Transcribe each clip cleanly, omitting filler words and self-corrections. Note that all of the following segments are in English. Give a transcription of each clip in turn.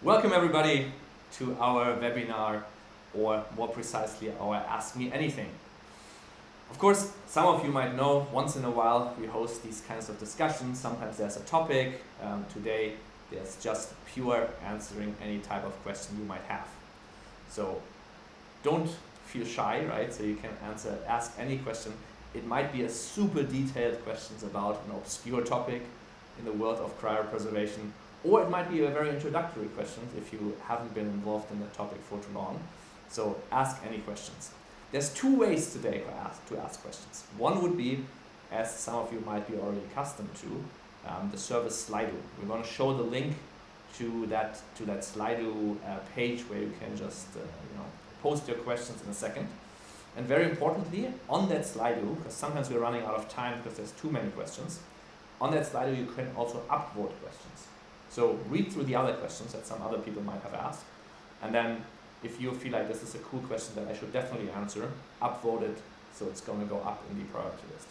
Welcome everybody to our webinar, or more precisely our Ask Me Anything. Of course, some of you might know, once in a while we host these kinds of discussions. Sometimes there's a topic. Today there's just pure answering any type of question you might have. So don't feel shy, right? So you can ask any question. It might be a super detailed questions about an obscure topic in the world of cryopreservation, or it might be a very introductory question if you haven't been involved in the topic for too long. So ask any questions. There's two ways today to ask questions. One would be, as some of you might be already accustomed to, the service Slido. We're going to show the link to that Slido page where you can just post your questions in a second. And very importantly, on that Slido, because sometimes we're running out of time because there's too many questions, on that Slido you can also upvote questions. So read through the other questions that some other people might have asked, and then if you feel like this is a cool question that I should definitely answer, upvote it so it's going to go up in the priority list.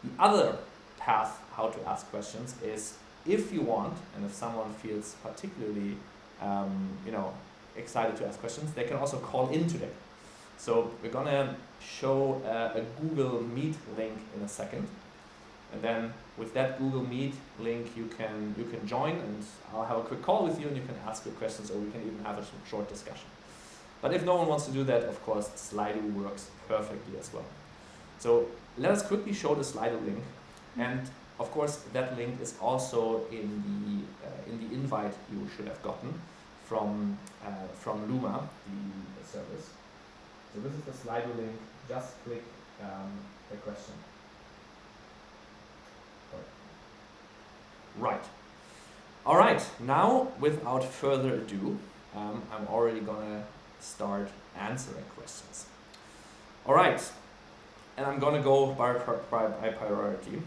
The other path how to ask questions is, if you want, and if someone feels particularly excited to ask questions, they can also call in today. So we're going to show a Google Meet link in a second. And then with that Google Meet link, you can join, and I'll have a quick call with you, and you can ask your questions, or we can even have a short discussion. But if no one wants to do that, of course, Slido works perfectly as well. So let us quickly show the Slido link, and of course that link is also in the invite you should have gotten from Luma, the service. So this is the Slido link. Just click the question. Right. All right. Now, without further ado, I'm already gonna start answering questions. All right. And I'm gonna go by priority.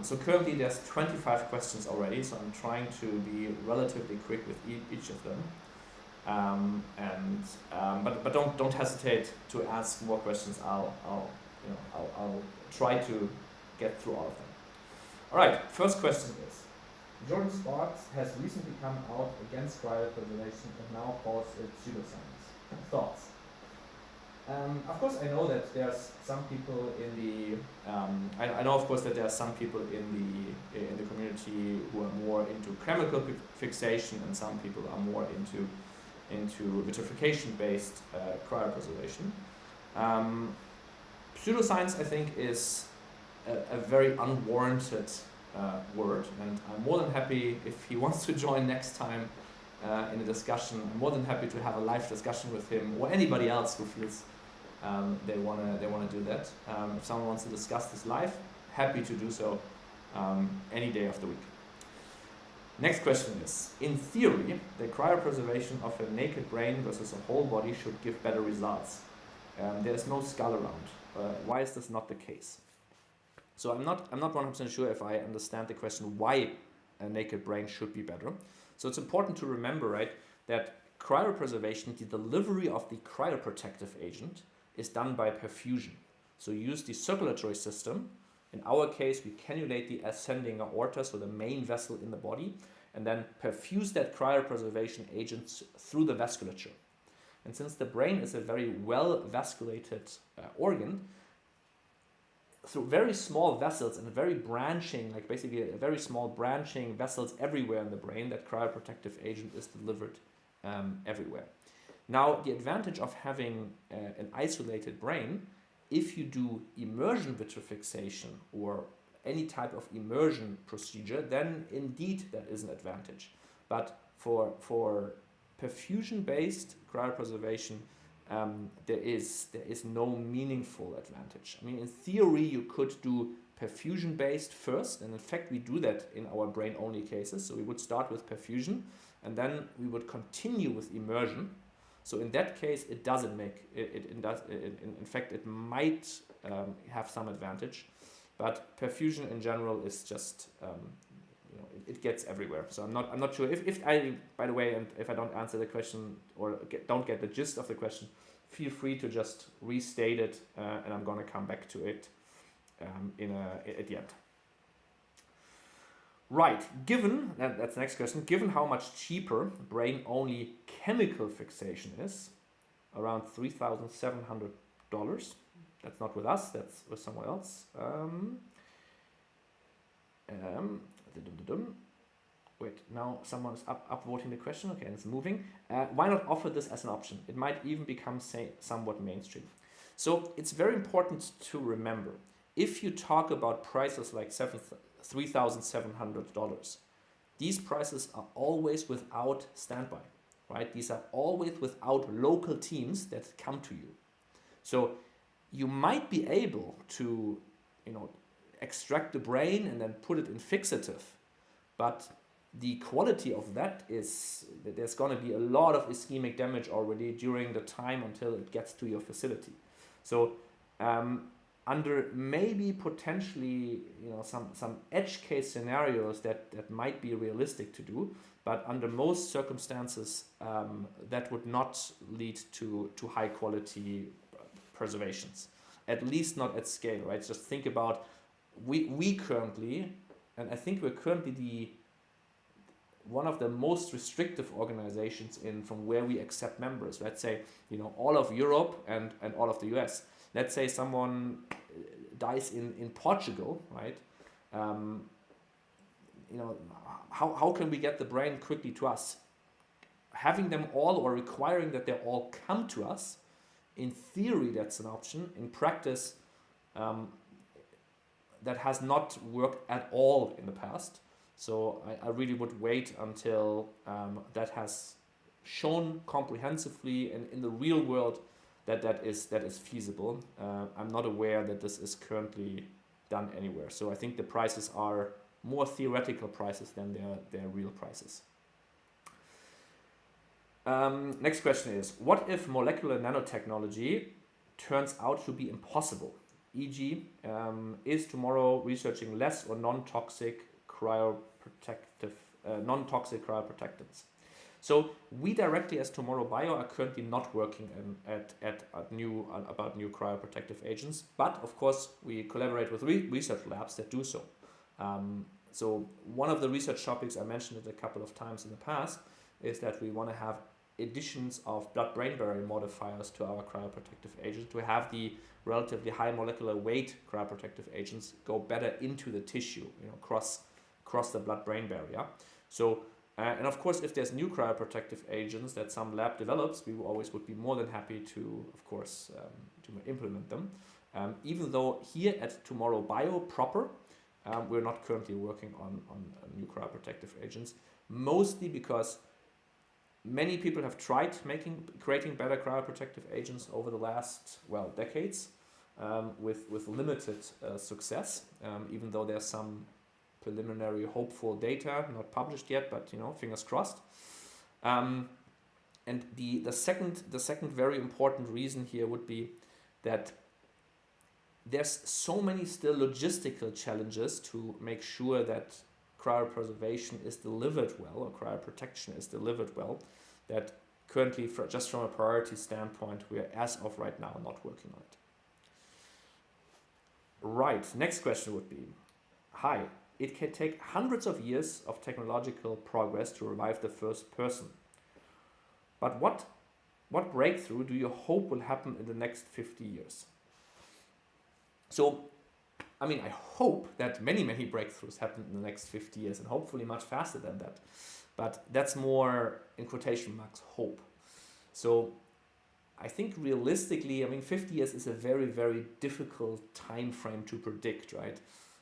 So currently there's 25 questions already, so I'm trying to be relatively quick with each of them. But don't hesitate to ask more questions. I'll try to get through all of them. All right. First question is: Jordan Sparks has recently come out against cryopreservation and now calls it pseudoscience. Thoughts? Of course, I know that there's some people in the I know of course that there are some people in the community who are more into chemical fixation, and some people are more into vitrification-based cryopreservation. Pseudoscience, I think, is a very unwarranted word, and I'm more than happy if he wants to join next time in a discussion. I'm more than happy to have a live discussion with him, or anybody else who feels they wanna do that. If someone wants to discuss this live, happy to do so any day of the week. Next question is: in theory, the cryopreservation of a naked brain versus a whole body should give better results. There is no skull around. Why is this not the case? So I'm not 100% sure if I understand the question why a naked brain should be better. So it's important to remember, right, that cryopreservation, the delivery of the cryoprotective agent, is done by perfusion. So you use the circulatory system. In our case, we cannulate the ascending aorta, so the main vessel in the body, and then perfuse that cryopreservation agent through the vasculature. And since the brain is a very well vasculated organ, through very small vessels and very branching, like basically very small branching vessels everywhere in the brain, that cryoprotective agent is delivered everywhere. Now, the advantage of having an isolated brain, if you do immersion vitrification or any type of immersion procedure, then indeed that is an advantage. But for perfusion-based cryopreservation, there is no meaningful advantage. I mean, in theory, you could do perfusion-based first, and in fact, we do that in our brain-only cases. So we would start with perfusion, and then we would continue with immersion. So in that case, it doesn't make it. In fact, it might have some advantage, but perfusion in general is just it gets everywhere. So I'm not sure if I, by the way, and if I don't answer the question or don't get the gist of the question, feel free to just restate it, and I'm going to come back to it at the end. Right, given, and that's the next question, given how much cheaper brain-only chemical fixation is, around $3,700, that's not with us, that's with someone else. Wait, now someone's upvoting the question, okay, and it's moving. Why not offer this as an option? It might even become, somewhat mainstream. So it's very important to remember, if you talk about prices like $3,700, these prices are always without standby, right? These are always without local teams that come to you. So you might be able to, extract the brain and then put it in fixative, but the quality of that is that there's going to be a lot of ischemic damage already during the time until it gets to your facility. So under maybe potentially some edge case scenarios that might be realistic to do, but under most circumstances that would not lead to high quality preservations, at least not at scale, right? Just think about we currently, and I think we're currently one of the most restrictive organizations from where we accept members. Let's say, all of Europe and all of the US. Let's say someone dies in Portugal, right? How can we get the brain quickly to us? Having them all or requiring that they all come to us, in theory that's an option. In practice, that has not worked at all in the past. So I really would wait until that has shown comprehensively and in the real world that is feasible. I'm not aware that this is currently done anywhere. So I think the prices are more theoretical prices than their real prices. Next question is, what if molecular nanotechnology turns out to be impossible? E.g., is Tomorrow researching less or non-toxic cryoprotectants? So we directly as Tomorrow.bio are currently not working about new cryoprotective agents, but of course we collaborate with research labs that do so. So one of the research topics, I mentioned it a couple of times in the past, is that we want to have additions of blood-brain barrier modifiers to our cryoprotective agent to have the relatively high molecular weight cryoprotective agents go better into the tissue, cross the blood-brain barrier. So, and of course, if there's new cryoprotective agents that some lab develops, we always would be more than happy to, of course, to implement them. Even though here at Tomorrow.bio proper, we're not currently working on new cryoprotective agents, mostly because many people have tried creating better cryoprotective agents over the last, decades, with limited success, even though there's some preliminary hopeful data, not published yet, but fingers crossed. And the second very important reason here would be that there's so many still logistical challenges to make sure that cryopreservation is delivered well, or cryoprotection is delivered well, that currently, just from a priority standpoint, we are, as of right now, not working on it. Right, next question would be, hi, it can take hundreds of years of technological progress to revive the first person. But what breakthrough do you hope will happen in the next 50 years? So, I hope that many breakthroughs happen in the next 50 years, and hopefully much faster than that. But that's more, in quotation marks, hope. So I think realistically, 50 years is a very, very difficult time frame to predict, right?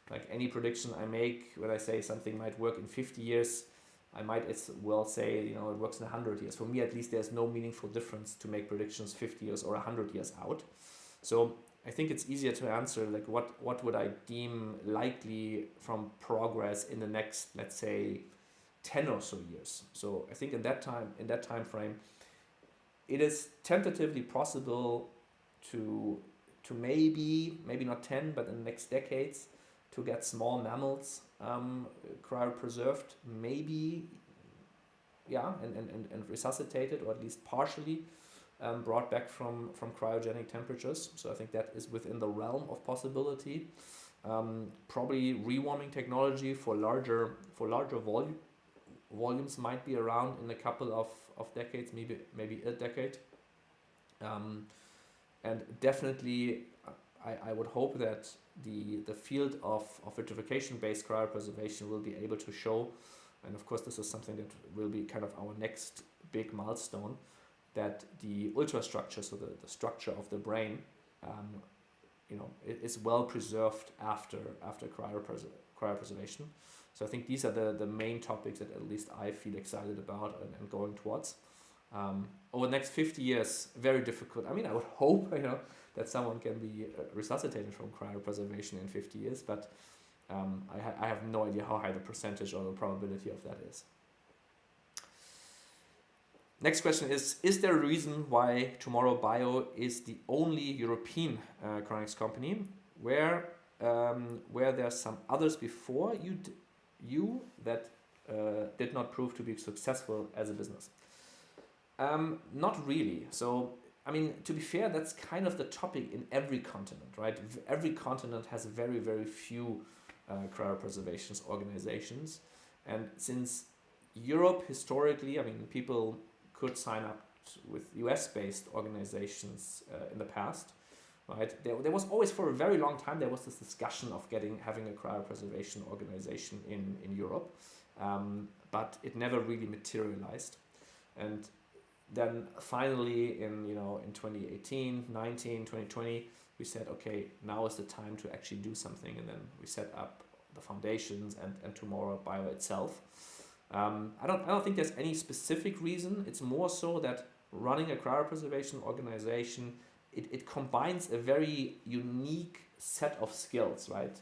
Like any prediction I make, when I say something might work in 50 years, I might as well say, it works in 100 years. For me, at least, there's no meaningful difference to make predictions 50 years or 100 years out. So I think it's easier to answer, like, what would I deem likely from progress in the next, let's say, 10 or so years. So I think in that time frame, it is tentatively possible to maybe not 10, but in the next decades, to get small mammals cryopreserved, maybe, and resuscitated, or at least partially brought back from cryogenic temperatures. So I think that is within the realm of possibility. Probably rewarming technology for larger volumes might be around in a couple of decades, maybe a decade. And definitely, I would hope that the field of vitrification-based cryopreservation will be able to show, and of course this is something that will be kind of our next big milestone, that the ultrastructure, so the structure of the brain, it is well preserved after cryopreservation. So I think these are the main topics that at least I feel excited about and going towards. Over the next 50 years, very difficult. I mean, I would hope that someone can be resuscitated from cryopreservation in 50 years, but I have no idea how high the percentage or the probability of that is. Next question is there a reason why Tomorrow.bio is the only European cryonics company where there's some others before you that did not prove to be successful as a business? Not really. So, I mean, to be fair, that's kind of the topic in every continent, right? Every continent has very, very few cryopreservation organizations. And since Europe historically, I mean, people could sign up with US-based organizations in the past, right? There was always, for a very long time, there was this discussion of having a cryopreservation organization in Europe, but it never really materialized. And then finally in 2018, 19, 2020, we said, okay, now is the time to actually do something. And then we set up the foundations and Tomorrow.bio itself. I don't think there's any specific reason. It's more so that running a cryopreservation organization, it combines a very unique set of skills, right?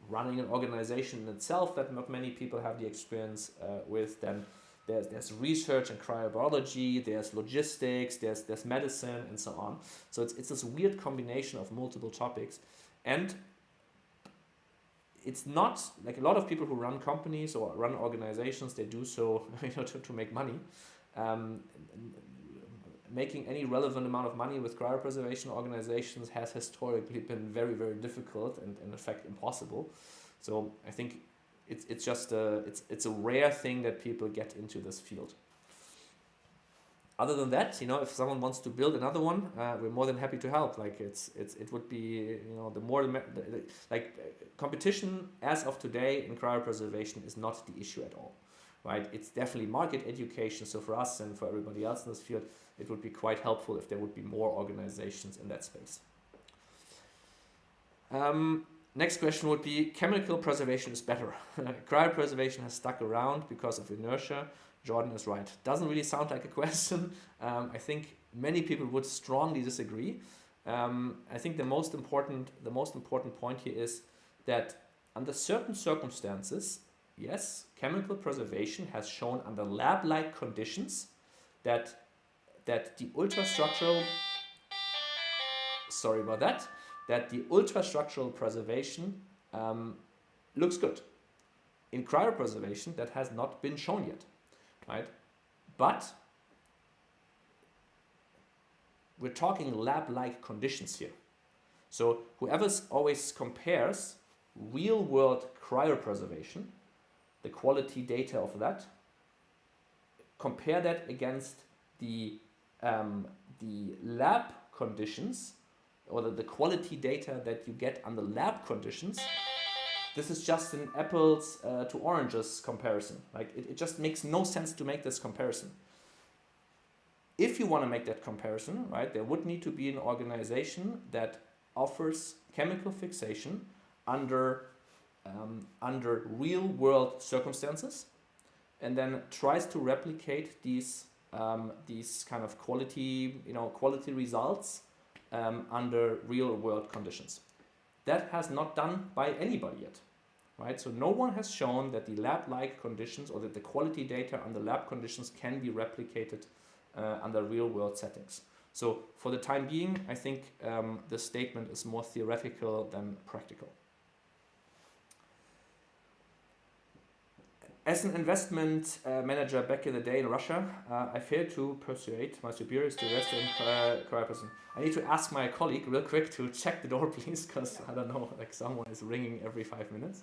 Running an organization in itself that not many people have the experience with. Then there's research and cryobiology, there's logistics, there's medicine, and so on. So it's this weird combination of multiple topics. And it's not like a lot of people who run companies or run organizations, they do so to make money. Making any relevant amount of money with cryopreservation organizations has historically been very, very difficult and in fact impossible. So I think it's just it's a rare thing that people get into this field. Other than that, if someone wants to build another one, we're more than happy to help. Like it would be the more competition as of today in cryopreservation is not the issue at all, right? It's definitely market education. So for us and for everybody else in this field, it would be quite helpful if there would be more organizations in that space. Next question would be, chemical preservation is better. Cryopreservation has stuck around because of inertia. Jordan is right. Doesn't really sound like a question. I think many people would strongly disagree. I think the most important point here is that under certain circumstances, yes, chemical preservation has shown under lab-like conditions that the ultrastructural preservation looks good. In cryopreservation, that has not been shown yet, right? But we're talking lab-like conditions here. So whoever always compares real-world cryopreservation, the quality data of that, compare that against the lab conditions or the quality data that you get under lab conditions. This is just an apples to oranges comparison. Like it just makes no sense to make this comparison. If you want to make that comparison, right, there would need to be an organization that offers chemical fixation under real-world circumstances, and then tries to replicate these kind of quality results under real-world conditions. That has not done by anybody yet, right? So no one has shown that the lab-like conditions or that the quality data under lab conditions can be replicated under real-world settings. So for the time being, I think this statement is more theoretical than practical. As an investment manager back in the day in Russia, I failed to persuade my superiors to invest in cryopreservation. I need to ask my colleague real quick to check the door, please, because I don't know, like someone is ringing every 5 minutes.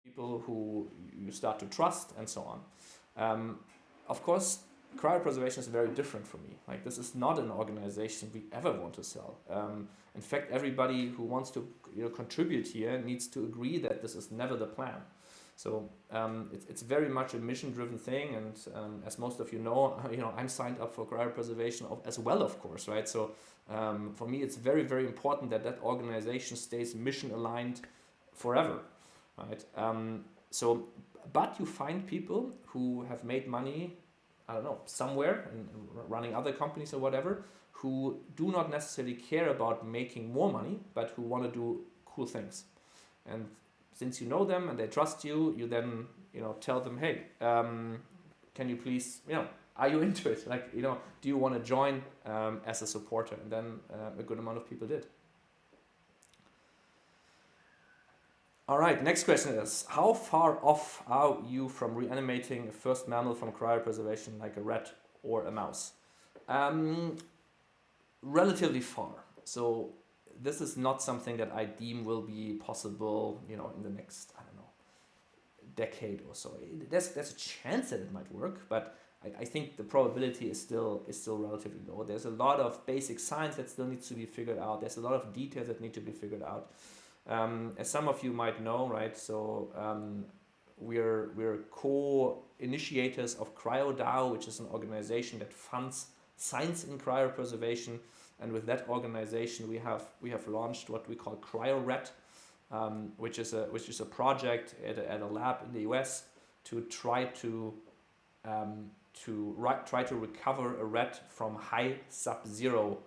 People who you start to trust and so on. Of course, cryopreservation is very different for me. Like, this is not an organization we ever want to sell. In fact, everybody who wants to contribute here needs to agree that this is never the plan. So it's very much a mission-driven thing, and as most of you know, I'm signed up for cryopreservation as well, of course, right? So for me, it's very, very important that that organization stays mission-aligned forever, right? But you find people who have made money, I don't know, somewhere, and running other companies or whatever, who do not necessarily care about making more money, but who want to do cool things. And since you know them and they trust you, you then tell them, hey, can you please, are you into it? Like, do you want to join as a supporter? And then a good amount of people did. All right, next question is, how far off are you from reanimating a first mammal from cryopreservation, like a rat or a mouse? Relatively far. So this is not something that I deem will be possible, in the next, I don't know, decade or so. There's a chance that it might work, but I think the probability is still relatively low. There's a lot of basic science that still needs to be figured out. There's a lot of details that need to be figured out. As some of you might know, right? So we're co-initiators of Cryo.bio, which is an organization that funds science in cryopreservation. And with that organization, we have launched what we call CryoRet, which is a project at a lab in the US to try to recover a rat from high sub-zero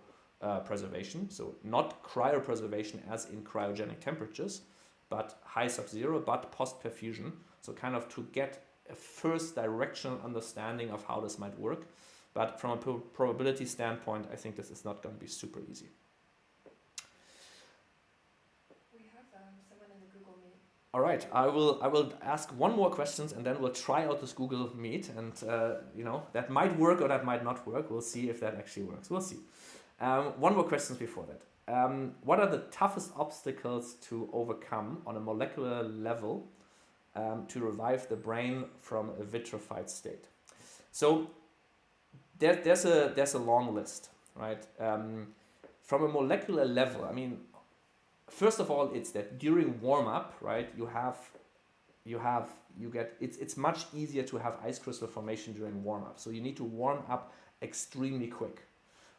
preservation. So not cryopreservation as in cryogenic temperatures, but high sub-zero, but post-perfusion. So kind of to get a first directional understanding of how this might work. But from a probability standpoint, I think this is not going to be super easy. We have someone in the Google Meet. All right, I will ask one more questions, and then we'll try out this Google Meet, and that might work or that might not work. We'll see if that actually works. We'll see. One more question before that. What are the toughest obstacles to overcome on a molecular level to revive the brain from a vitrified state? So there's a long list, right? From a molecular level, I mean, first of all, it's that during warm up, right? It's much easier to have ice crystal formation during warm up. So you need to warm up extremely quick,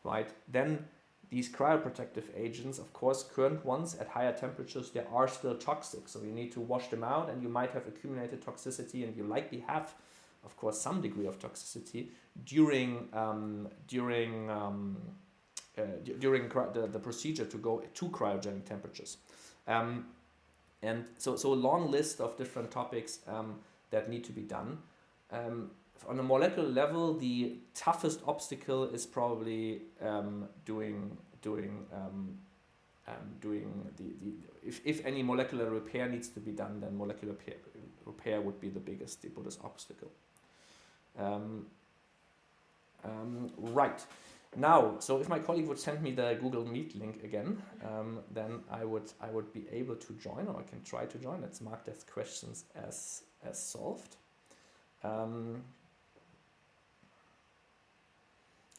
right? Then these cryoprotective agents, of course, current ones at higher temperatures, they are still toxic. So you need to wash them out, and you might have accumulated toxicity, and you likely have, of course, some degree of toxicity during the procedure to go to cryogenic temperatures. And so a long list of different topics that need to be done. On a molecular level, the toughest obstacle is probably if any molecular repair needs to be done, then molecular repair would be the biggest obstacle. Right. Now, so if my colleague would send me the Google Meet link again, then I would be able to join, or I can try to join. Let's mark those questions as solved.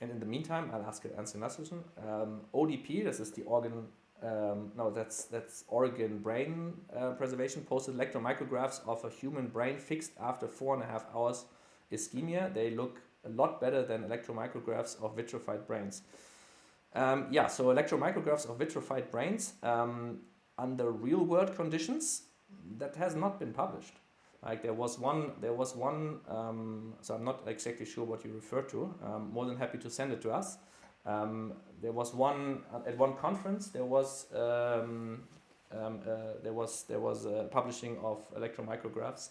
And in the meantime, I'll answer another question. ODP, this is the organ. That's organ brain preservation. Posted electron micrographs of a human brain fixed after 4.5 hours ischemia. They look a lot better than electromicrographs of vitrified brains. So electromicrographs of vitrified brains under real world conditions, that has not been published. Like there was one, so I'm not exactly sure what you refer to. More than happy to send it to us. There was one at one conference. There was a publishing of electromicrographs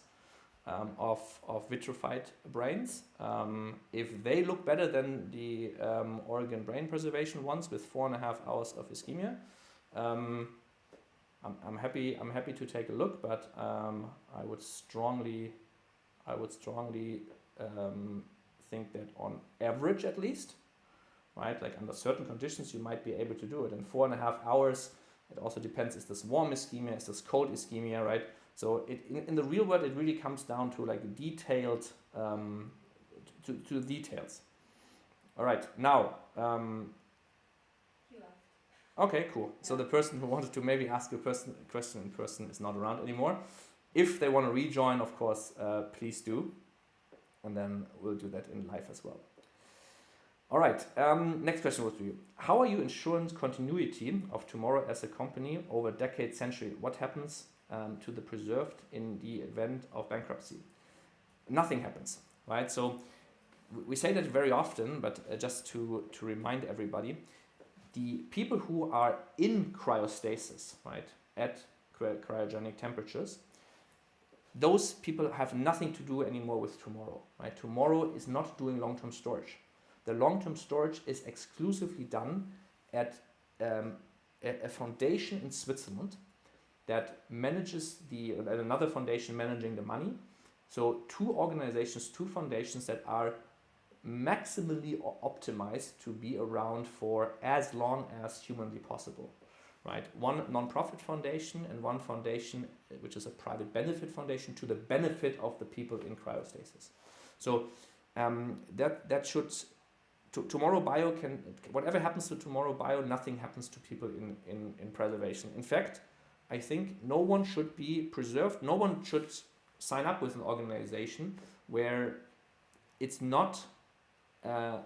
of vitrified brains. If they look better than the Oregon brain preservation ones with 4.5 hours of ischemia, I'm happy to take a look, but I would strongly think that on average at least, right, like under certain conditions you might be able to do it in 4.5 hours. It also depends, is this warm ischemia, is this cold ischemia, right? So in the real world it really comes down to like detailed to details. All right, now He left. okay, cool. So the person who wanted to maybe ask a question in person is not around anymore. If they want to rejoin, of course, please do. And then we'll do that in live as well. All right, next question was to you. How are you ensuring continuity of Tomorrow as a company over a decade, century? What happens to the preserved in the event of bankruptcy? Nothing happens, right? So we say that very often, but just to remind everybody, the people who are in cryostasis, right, at cryogenic temperatures, those people have nothing to do anymore with Tomorrow, right? Tomorrow is not doing long-term storage. The long-term storage is exclusively done at a foundation in Switzerland that manages at another foundation managing the money. So two foundations that are maximally optimized to be around for as long as humanly possible, right? One non-profit foundation and one foundation which is a private benefit foundation to the benefit of the people in cryostasis. So that should Tomorrowbio can, whatever happens to Tomorrowbio, nothing happens to people in preservation. In fact, I think no one should be preserved. No one should sign up with an organization where it's not a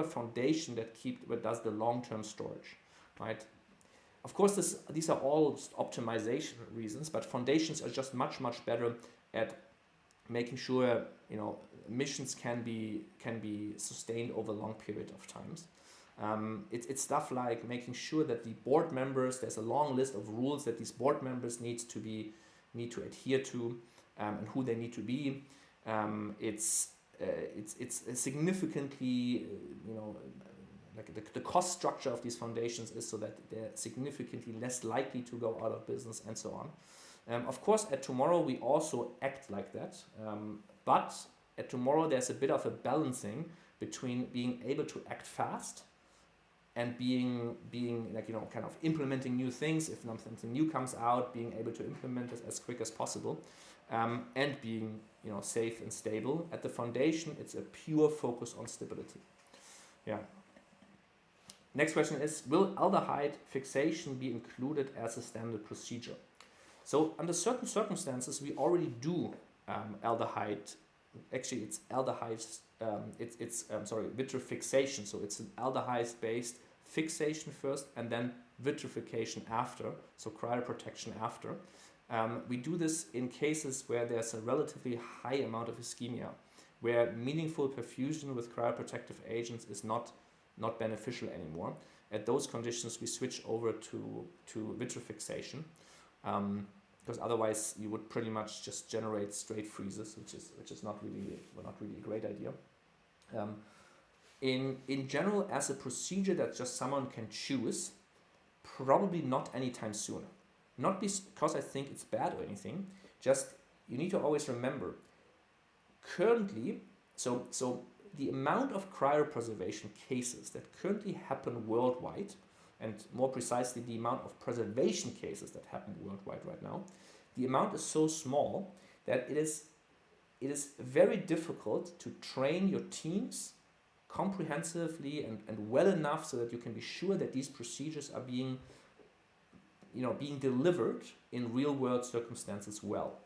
foundation that does the long-term storage, right? Of course, these are all optimization reasons, but foundations are just much better at making sure missions can be sustained over a long period of times. It's stuff like making sure that the board members, there's a long list of rules that these board members need to adhere to, and who they need to be. It's significantly, like the cost structure of these foundations is so that they're significantly less likely to go out of business and so on. Of course, at Tomorrow we also act like that, but at Tomorrow there's a bit of a balancing between being able to act fast and being like kind of implementing new things. If something new comes out, being able to implement it as quick as possible, and being safe and stable. At the foundation, it's a pure focus on stability. Yeah. Next question is: will aldehyde fixation be included as a standard procedure? So under certain circumstances, we already do aldehyde. Actually, it's aldehyde. Vitrification. So it's an aldehyde-based fixation first, and then vitrification after. So cryoprotection after. We do this in cases where there's a relatively high amount of ischemia, where meaningful perfusion with cryoprotective agents is not beneficial anymore. At those conditions, we switch over to vitrification. Because otherwise you would pretty much just generate straight freezes, which is not really a great idea. In general, as a procedure that just someone can choose, probably not anytime soon. Not because I think it's bad or anything. Just you need to always remember. Currently, so the amount of cryopreservation cases that currently happen worldwide, and more precisely the amount of preservation cases that happen worldwide right now, the amount is so small that it is very difficult to train your teams comprehensively and well enough so that you can be sure that these procedures are being delivered in real world circumstances well,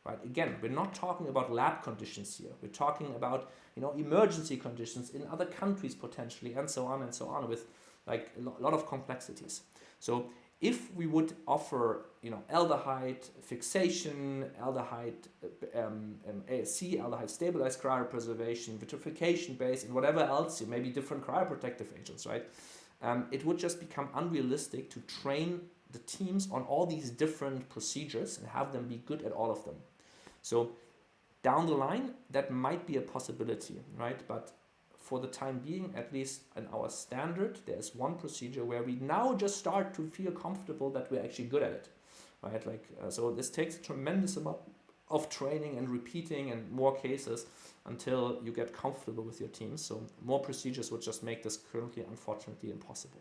right? Again, we're not talking about lab conditions here. We're talking about, you know, emergency conditions in other countries potentially, and so on, with like a lot of complexities. So if we would offer, you know, aldehyde fixation, aldehyde ASC, aldehyde stabilized cryopreservation, vitrification base, and whatever else, maybe different cryoprotective agents, right? It would just become unrealistic to train the teams on all these different procedures and have them be good at all of them. So down the line, that might be a possibility, right? But for the time being, at least in our standard, there's one procedure where we now just start to feel comfortable that we're actually good at it, right? Like, so this takes a tremendous amount of training and repeating and more cases until you get comfortable with your teams. So more procedures would just make this currently, unfortunately, impossible.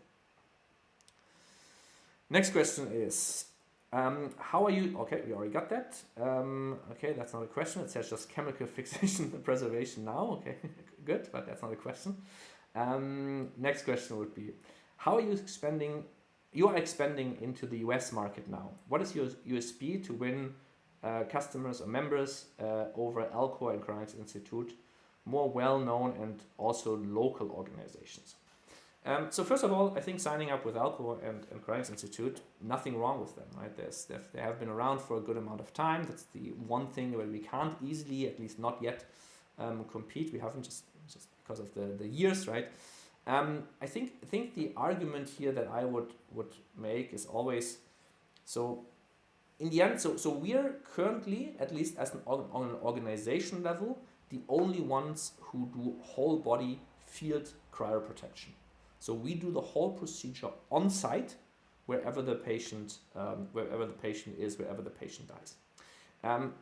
Next question is, how are you? Okay, we already got that. Okay, that's not a question. It says just chemical fixation and preservation now. Okay, good, but that's not a question. Next question would be, how are you expanding? You are expanding into the US market now. What is your USP to win customers or members over Alcor and Cryonics Institute, more well-known and also local organizations? So first of all, I think signing up with Alcor and Cryonics Institute, nothing wrong with them, right? They have been around for a good amount of time. That's the one thing where we can't easily, at least not yet, compete. We haven't just because of the years, right? I think the argument here that I would make is always, so in the end, so we are currently, at least as on an organization level, the only ones who do whole body field cryoprotection. So we do the whole procedure on site, wherever the patient is, wherever the patient dies.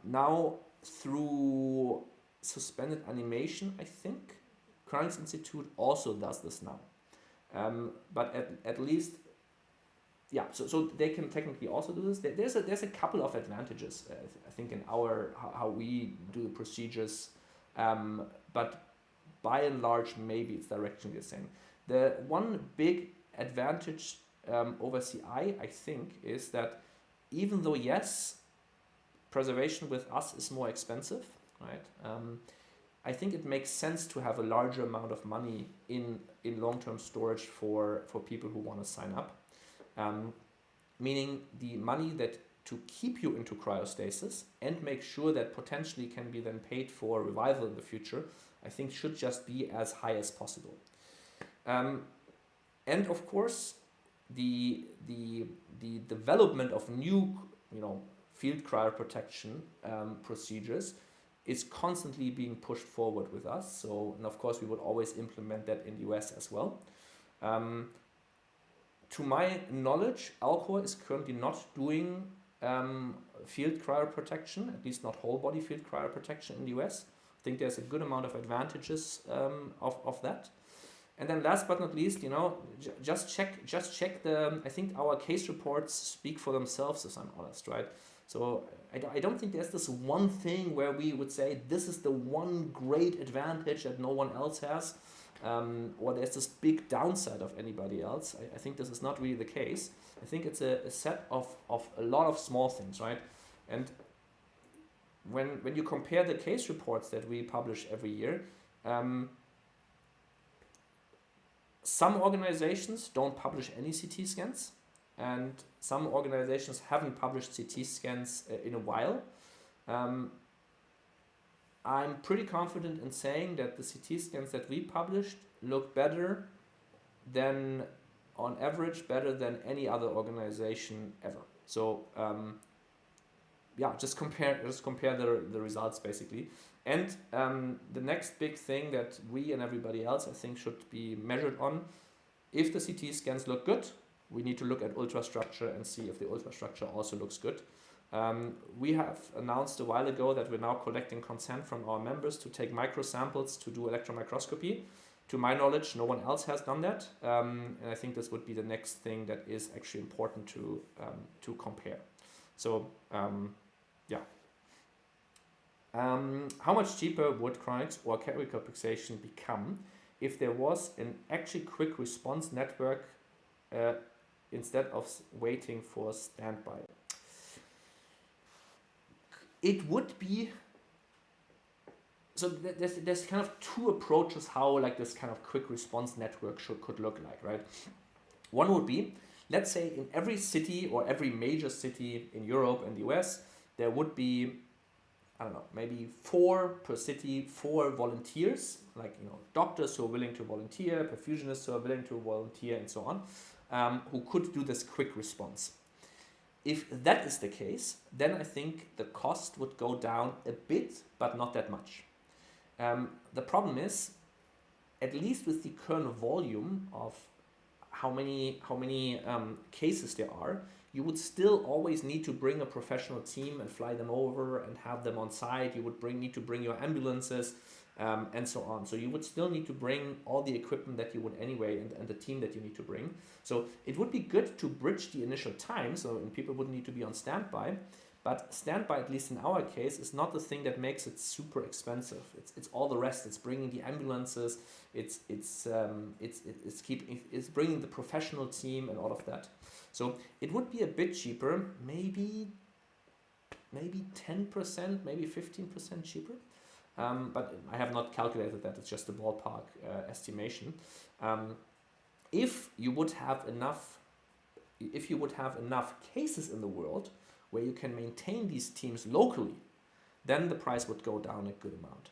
Now, through suspended animation, I think Cryonics Institute also does this now. But at least, yeah. So they can technically also do this. There's a couple of advantages, I think, in how we do the procedures. But by and large, maybe it's directionally the same. The one big advantage over CI, I think, is that even though, yes, preservation with us is more expensive, right? I think it makes sense to have a larger amount of money in long-term storage for people who want to sign up. Meaning the money that to keep you into cryostasis and make sure that potentially can be then paid for revival in the future, I think should just be as high as possible. And of course, the development of new, field cryoprotection procedures is constantly being pushed forward with us. So, and of course, we would always implement that in the US as well. To my knowledge, Alcor is currently not doing field cryoprotection, at least not whole body field cryoprotection in the US. I think there's a good amount of advantages of that. And then last but not least, just check I think our case reports speak for themselves, if I'm honest, right? So I don't think there's this one thing where we would say this is the one great advantage that no one else has, or there's this big downside of anybody else. I think this is not really the case. I think it's a set of a lot of small things, right? And when you compare the case reports that we publish every year, some organizations don't publish any CT scans, and some organizations haven't published CT scans in a while. I'm pretty confident in saying that the CT scans that we published look better than, on average, better than any other organization ever. So just compare the results basically. And the next big thing that we and everybody else, I think, should be measured on, if the CT scans look good, we need to look at ultrastructure and see if the ultrastructure also looks good. We have announced a while ago that we're now collecting consent from our members to take microsamples to do electron microscopy. To my knowledge, no one else has done that, and I think this would be the next thing that is actually important to compare. So, how much cheaper would Cryonics or chemical fixation become if there was an actually quick response network instead of waiting for standby? it would be, so there's kind of two approaches how like this kind of quick response network could look like, right? One would be, let's say in every city or every major city in Europe and the US, there would be, I don't know, maybe 4 per city, 4 volunteers, like, you know, doctors who are willing to volunteer, perfusionists who are willing to volunteer, and so on, who could do this quick response. If that is the case, then I think the cost would go down a bit, but not that much. The problem is, at least with the current volume of how many cases there are, you would still always need to bring a professional team and fly them over and have them on site. You would need to bring your ambulances and so on. So you would still need to bring all the equipment that you would anyway, and the team that you need to bring. So it would be good to bridge the initial time, so people wouldn't need to be on standby. But standby, at least in our case, is not the thing that makes it super expensive. It's all the rest. It's bringing the ambulances. It's bringing the professional team and all of that. So it would be a bit cheaper, maybe 10%, maybe 15% cheaper. But I have not calculated that. It's just a ballpark estimation. If you would have enough cases in the world where you can maintain these teams locally, then the price would go down a good amount.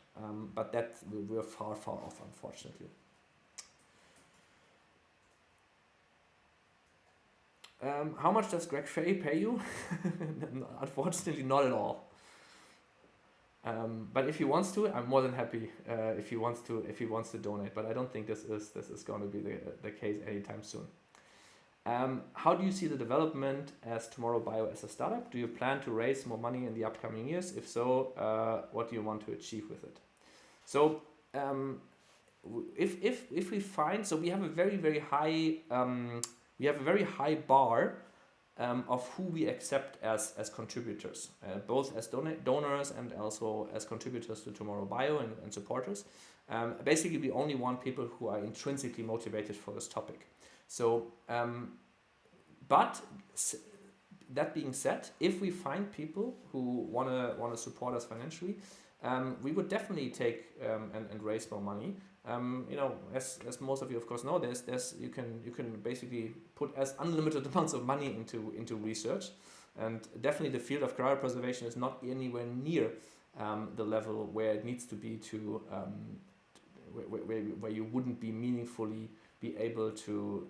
But that we're far off, unfortunately. How much does Greg Fay pay you? Unfortunately, not at all. But if he wants to, I'm more than happy. If he wants to donate, but I don't think this is going to be the case anytime soon. How do you see the development as Tomorrow.bio as a startup? Do you plan to raise more money in the upcoming years? If so, what do you want to achieve with it? So, if we find, so we have a very high bar of who we accept as contributors, both as donors and also as contributors to Tomorrow.bio and supporters. Basically, we only want people who are intrinsically motivated for this topic. So, but that being said, if we find people who wanna support us financially, we would definitely take and raise more money. You know, as most of you of course know, you can basically put as unlimited amounts of money into research, and definitely the field of cryopreservation is not anywhere near the level where it needs to be to where you wouldn't be meaningfully be able to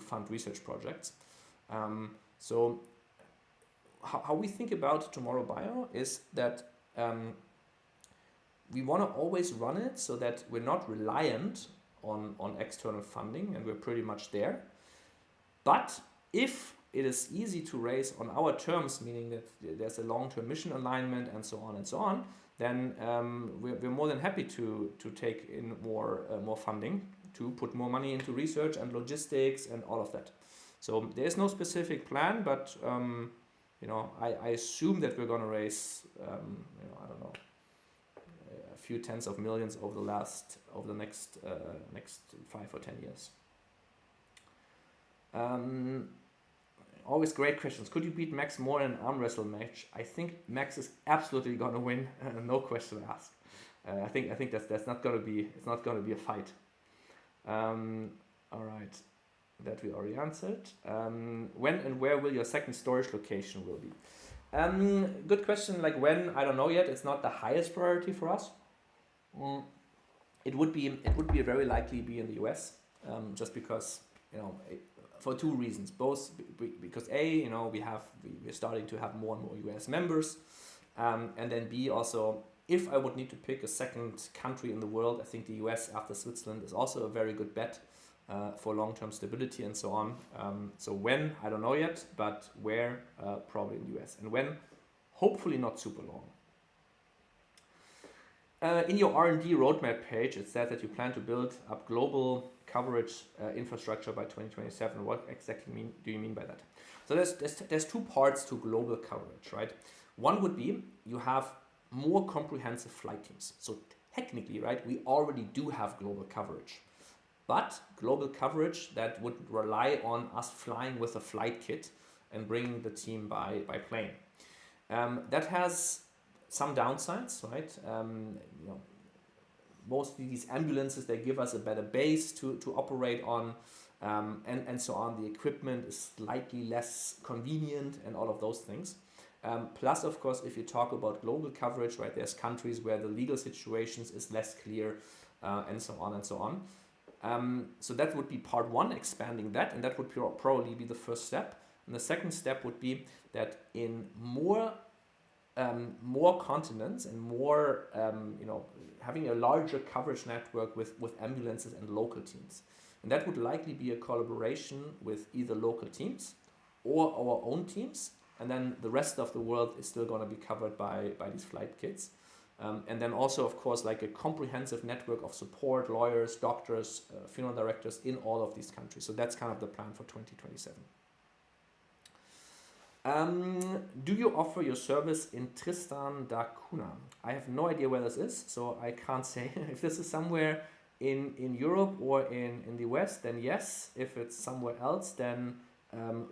fund research projects. So how we think about Tomorrow.bio is that we want to always run it so that we're not reliant on external funding, and we're pretty much there. But if it is easy to raise on our terms, meaning that there's a long-term mission alignment and so on, then we're more than happy to take in more funding, to put more money into research and logistics and all of that. So there's no specific plan, but you know, I assume that we're going to raise you know, I don't know, a few tens of millions over the next 5 or 10 years. Always great questions. Could you beat Max more in an arm wrestle match? I think Max is absolutely going to win, no question asked. I think that's not going to be. It's not going to be a fight. All right, that we already answered. When and where will your second storage location will be? Good question. Like when, I don't know yet. It's not the highest priority for us. It would very likely be in the US, just because, you know, for two reasons. Both because A, you know, we're starting to have more and more US members, and then B, also, if I would need to pick a second country in the world, I think the US after Switzerland is also a very good bet for long-term stability and so on. So when, I don't know yet, but where, probably in the US. And when, hopefully not super long. In your R&D roadmap page, it says that you plan to build up global coverage infrastructure by 2027. What exactly do you mean by that? So there's two parts to global coverage, right? One would be you have more comprehensive flight teams. So technically, right, we already do have global coverage. But global coverage that would rely on us flying with a flight kit and bringing the team by plane. That has some downsides, right? You know, mostly these ambulances, they give us a better base to operate on, and so on. The equipment is slightly less convenient and all of those things. Plus, of course, if you talk about global coverage, right, there's countries where the legal situations is less clear, and so on and so on. So that would be part one, expanding that, and that would probably be the first step. And the second step would be that in more continents and more, you know, having a larger coverage network with ambulances and local teams. And that would likely be a collaboration with either local teams or our own teams. And then the rest of the world is still going to be covered by these flight kits. And then also, of course, like a comprehensive network of support, lawyers, doctors, funeral directors in all of these countries. So that's kind of the plan for 2027. Do you offer your service in Tristan da Cunha? I have no idea where this is, so I can't say. If this is somewhere in Europe or in the West, then yes. If it's somewhere else, then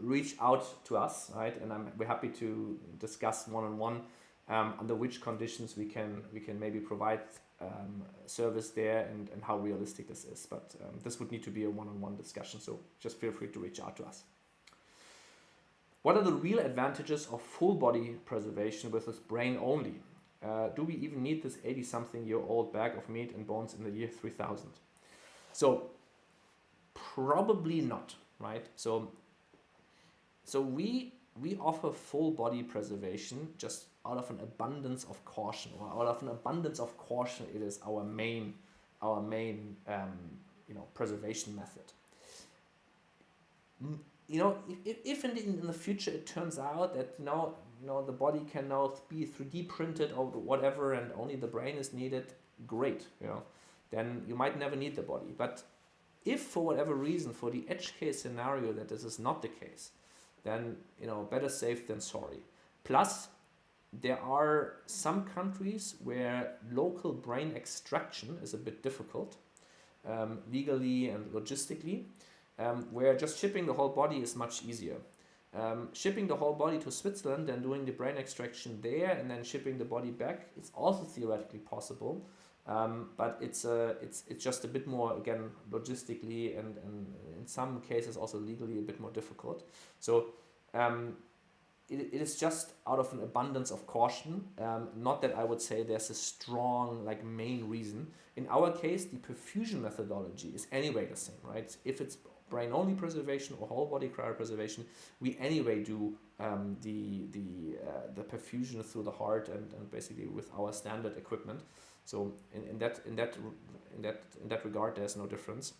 reach out to us, right? And we're happy to discuss one-on-one under which conditions we can maybe provide service there and how realistic this is. But this would need to be a one-on-one discussion, so just feel free to reach out to us. What are the real advantages of full body preservation versus brain only? Do we even need this 80-something-year-old bag of meat and bones in the year 3000? So probably not, right? So we offer full body preservation just out of an abundance of caution, or out of an abundance of caution. It is our main you know, preservation method. You know, if in the future it turns out that you know the body can now be 3D printed or whatever, and only the brain is needed, great. You know, then you might never need the body. But if for whatever reason, for the edge case scenario that this is not the case, then you know, better safe than sorry. Plus, there are some countries where local brain extraction is a bit difficult, legally and logistically. Where just shipping the whole body is much easier. Shipping the whole body to Switzerland and doing the brain extraction there and then shipping the body back, it's also theoretically possible, but it's just a bit more, again, logistically and in some cases also legally a bit more difficult. So it is just out of an abundance of caution, not that I would say there's a strong like main reason. In our case, the perfusion methodology is anyway the same, right? If it's brain only preservation or whole body cryopreservation, we anyway do the perfusion through the heart and basically with our standard equipment. So in that regard, there's no difference.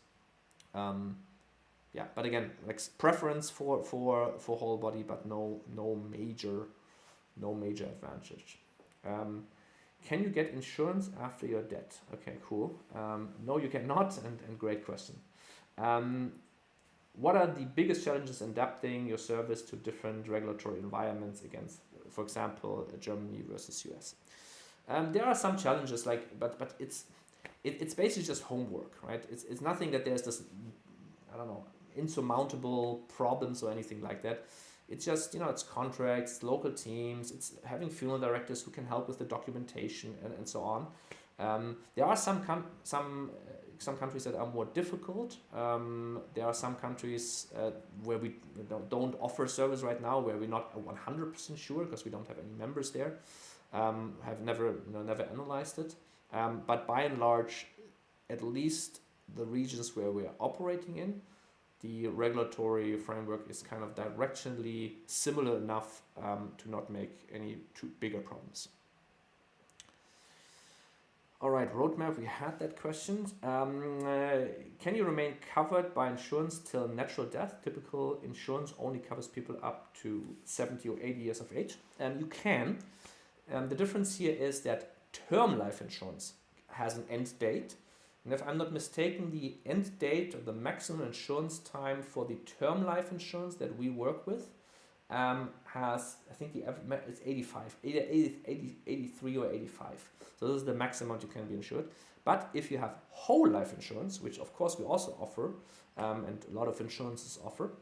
Yeah, but again, like preference for whole body, but no major advantage. Can you get insurance after you're dead? Okay, cool. No, you cannot, and great question. What are the biggest challenges in adapting your service to different regulatory environments against, for example, Germany versus US? There are some challenges, like, but it's basically just homework, right? It's nothing that there's this, I don't know, insurmountable problems or anything like that. It's just, you know, it's contracts, local teams, it's having funeral directors who can help with the documentation and so on. There are some countries that are more difficult. There are some countries where we don't offer service right now, where we're not 100% sure because we don't have any members there. Have never analyzed it. But by and large, at least the regions where we are operating in, the regulatory framework is kind of directionally similar enough to not make any too bigger problems. All right, roadmap, we had that question. Can you remain covered by insurance till natural death? Typical insurance only covers people up to 70 or 80 years of age. You can. The difference here is that term life insurance has an end date. And if I'm not mistaken, the end date or the maximum insurance time for the term life insurance that we work with has, I think it's 83 or 85. So this is the maximum you can be insured. But if you have whole life insurance, which of course we also offer, and a lot of insurances offer,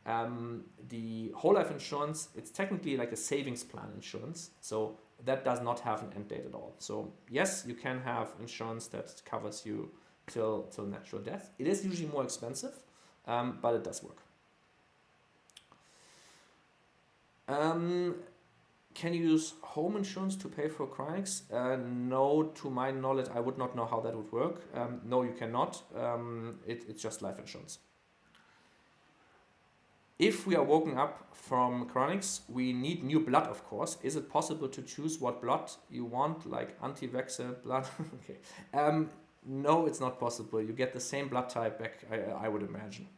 The whole life insurance, it's technically like a savings plan insurance, so that does not have an end date at all. So yes, you can have insurance that covers you till natural death. It is usually more expensive, but it does work. Can you use home insurance to pay for cryonics? No, to my knowledge, I would not know how that would work. No, you cannot. It's just life insurance. If we are woken up from cryonics, we need new blood, of course. Is it possible to choose what blood you want, like anti-vaxxer blood? Okay. No, it's not possible. You get the same blood type back, I would imagine.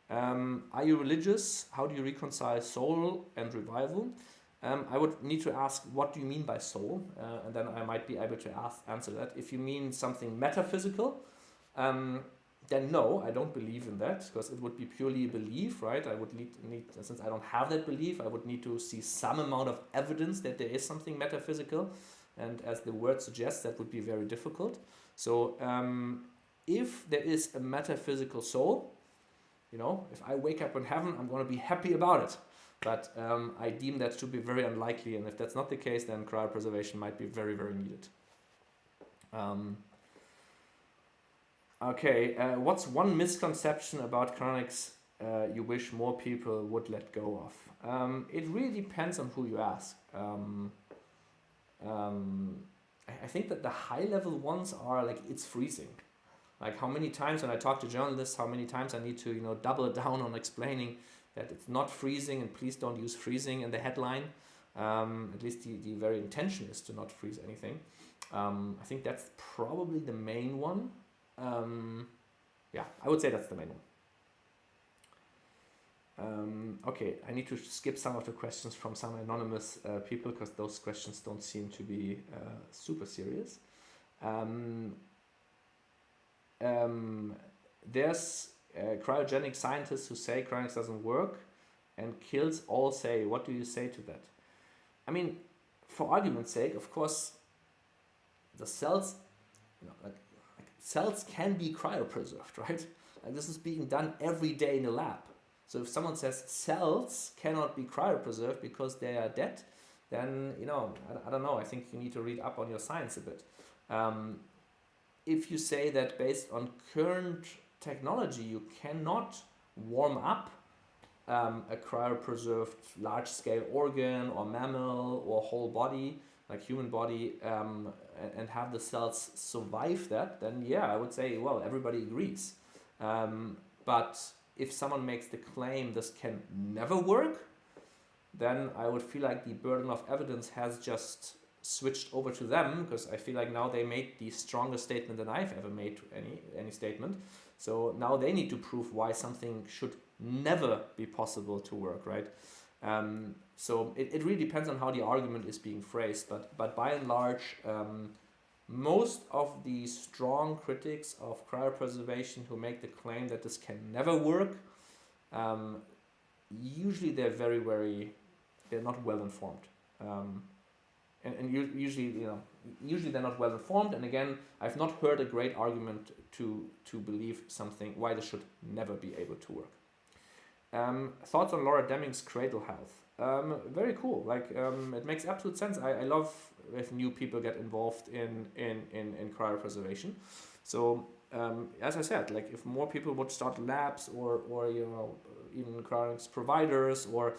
Are you religious? How do you reconcile soul and revival? I would need to ask, what do you mean by soul? And then I might be able to answer that. If you mean something metaphysical, then no, I don't believe in that, because it would be purely a belief, right? I would need, since I don't have that belief, I would need to see some amount of evidence that there is something metaphysical. And as the word suggests, that would be very difficult. So if there is a metaphysical soul, you know, if I wake up in heaven, I'm going to be happy about it. But I deem that to be very unlikely, and if that's not the case, then cryopreservation might be very, very needed. What's one misconception about cryonics you wish more people would let go of? It really depends on who you ask. I think that the high-level ones are like, it's freezing. Like, how many times when I talk to journalists, how many times I need to, you know, double down on explaining that it's not freezing, and please don't use freezing in the headline. At least the very intention is to not freeze anything. I think that's probably the main one. Yeah, I would say that's the main one. Okay, I need to skip some of the questions from some anonymous people, because those questions don't seem to be super serious. There's cryogenic scientists who say cryonics doesn't work and kills all say. What do you say to that? I mean, for argument's sake, of course, the cells, you know, like cells can be cryopreserved, right? Like, this is being done every day in the lab. So if someone says cells cannot be cryopreserved because they are dead, then, you know, I don't know. I think you need to read up on your science a bit. If you say that based on current technology, you cannot warm up a cryopreserved large-scale organ or mammal or whole body, like human body, and have the cells survive that, then yeah, I would say, well, everybody agrees. But if someone makes the claim this can never work, then I would feel like the burden of evidence has just switched over to them, because I feel like now they made the strongest statement than I've ever made to any statement. So now they need to prove why something should never be possible to work, right? So it really depends on how the argument is being phrased, but by and large, most of the strong critics of cryopreservation who make the claim that this can never work, usually they're they're not well informed. Usually they're not well informed, and again, I've not heard a great argument to believe something why this should never be able to work. Thoughts on Laura Deming's cradle health? Very cool. Like, it makes absolute sense. I love if new people get involved in cryopreservation. So as I said, like, if more people would start labs or you know, even cryonics providers or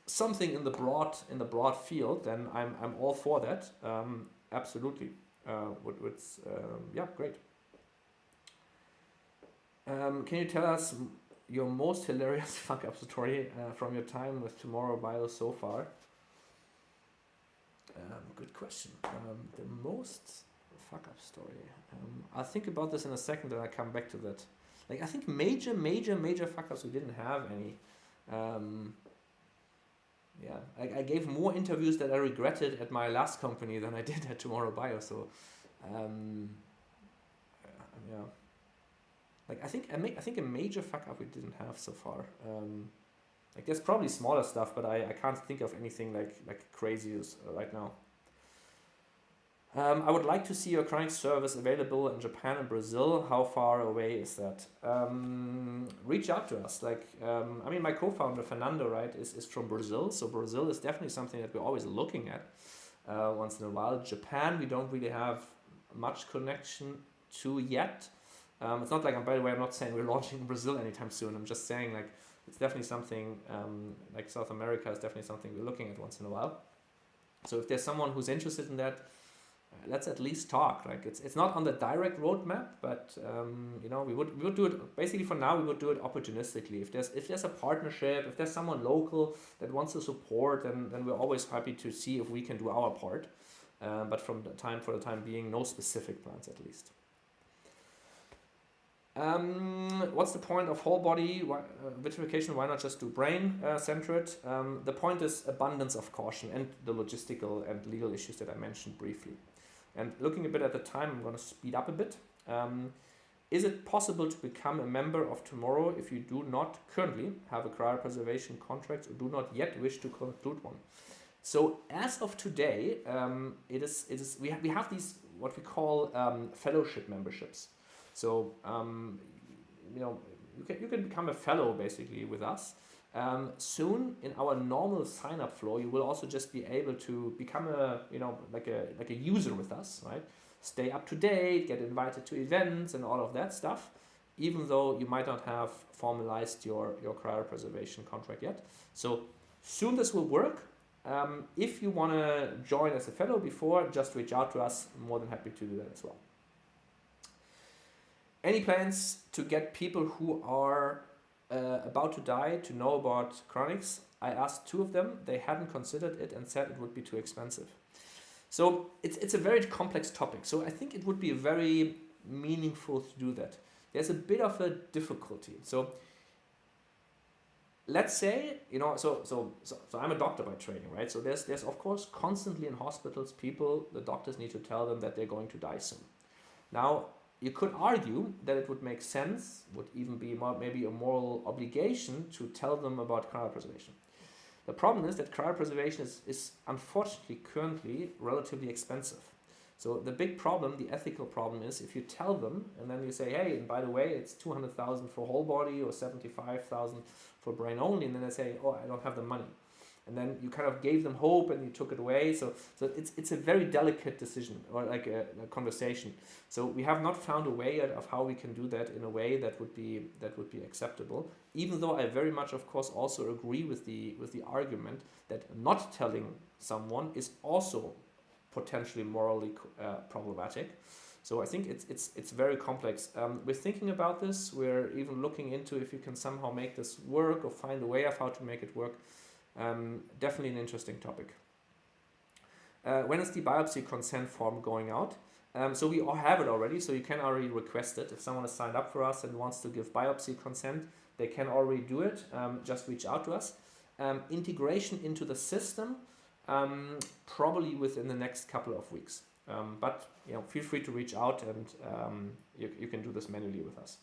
something in the broad field, then I'm all for that. Absolutely. Yeah, great. Can you tell us your most hilarious fuck up story from your time with Tomorrow.bio so far? Good question. The most fuck up story. I'll think about this in a second, and I'll come back to that. Like, I think major fuck ups, we didn't have any. Yeah, I gave more interviews that I regretted at my last company than I did at Tomorrow.bio. So, yeah. Like, I think a major fuck up we didn't have so far. Like, there's probably smaller stuff, but I can't think of anything like crazy right now. I would like to see your Cryonics service available in Japan and Brazil. How far away is that? Reach out to us. I mean, my co-founder Fernando, right, is from Brazil. So Brazil is definitely something that we're always looking at once in a while. Japan, we don't really have much connection to yet. It's not like, by the way, I'm not saying we're launching in Brazil anytime soon. I'm just saying like it's definitely something, like South America is definitely something we're looking at once in a while. So if there's someone who's interested in that, let's at least talk. Like it's not on the direct roadmap, but we would do it basically for now. We would do it opportunistically. If there's a partnership, if there's someone local that wants to support, then we're always happy to see if we can do our part. But for the time being, no specific plans at least. What's the point of whole body vitrification? Why not just do brain centered? The point is abundance of caution and the logistical and legal issues that I mentioned briefly. And looking a bit at the time, I'm going to speed up a bit. Is it possible to become a member of Tomorrow if you do not currently have a cryopreservation contract or do not yet wish to conclude one? So as of today, we have these what we call fellowship memberships. So you can become a fellow basically with us. Soon in our normal sign-up flow, you will also just be able to become a user with us, right? Stay up to date, get invited to events and all of that stuff, even though you might not have formalized your cryopreservation contract yet. So soon this will work. If you want to join as a fellow before, just reach out to us. I'm more than happy to do that as well. Any plans to get people who are about to die to know about Cryonics? I asked 2 of them. They hadn't considered it and said it would be too expensive. So it's a very complex topic. So I think it would be very meaningful to do that. There's a bit of a difficulty. So let's say, so I'm a doctor by training, right? So there's of course constantly in hospitals the doctors need to tell them that they're going to die soon. Now, you could argue that it would make sense, would even be maybe a moral obligation to tell them about cryopreservation. The problem is that cryopreservation is unfortunately currently relatively expensive. So the big problem, the ethical problem is if you tell them and then you say, hey, and by the way, it's 200,000 for whole body or 75,000 for brain only, and then they say, oh, I don't have the money. And then you kind of gave them hope and you took it away. So it's a very delicate decision or like a conversation. So we have not found a way yet of how we can do that in a way that would be acceptable. Even though I very much, of course, also agree with the argument that not telling someone is also potentially morally problematic. So I think it's very complex. We're thinking about this. We're even looking into if you can somehow make this work or find a way of how to make it work. Definitely an interesting topic. When is the biopsy consent form going out? So we all have it already, so you can already request it. If someone has signed up for us and wants to give biopsy consent, they can already do it. Just reach out to us. Integration into the system, probably within the next couple of weeks. But feel free to reach out and you can do this manually with us.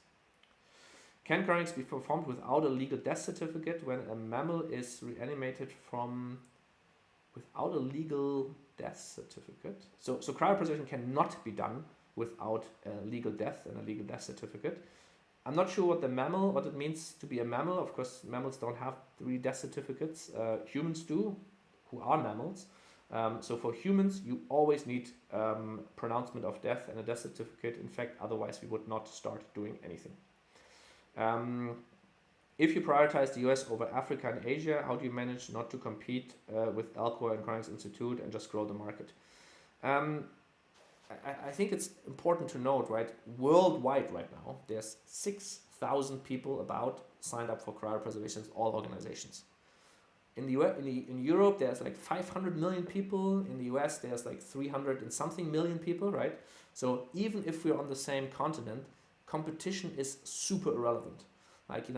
Can Cryonics be performed without a legal death certificate when a mammal is reanimated without a legal death certificate? So cryopreservation cannot be done without a legal death and a legal death certificate. I'm not sure what it means to be a mammal. Of course, mammals don't have 3 death certificates. Humans do, who are mammals. So for humans, you always need pronouncement of death and a death certificate. In fact, otherwise we would not start doing anything. If you prioritize the US over Africa and Asia, how do you manage not to compete with Alcoa and Cryonics Institute and just grow the market? I think it's important to note, right, worldwide right now, there's 6,000 people about signed up for cryopreservation, all organizations. In Europe, there's like 500 million people. In the US, there's like 300 and something million people, right? So even if we're on the same continent, competition is super irrelevant. Like,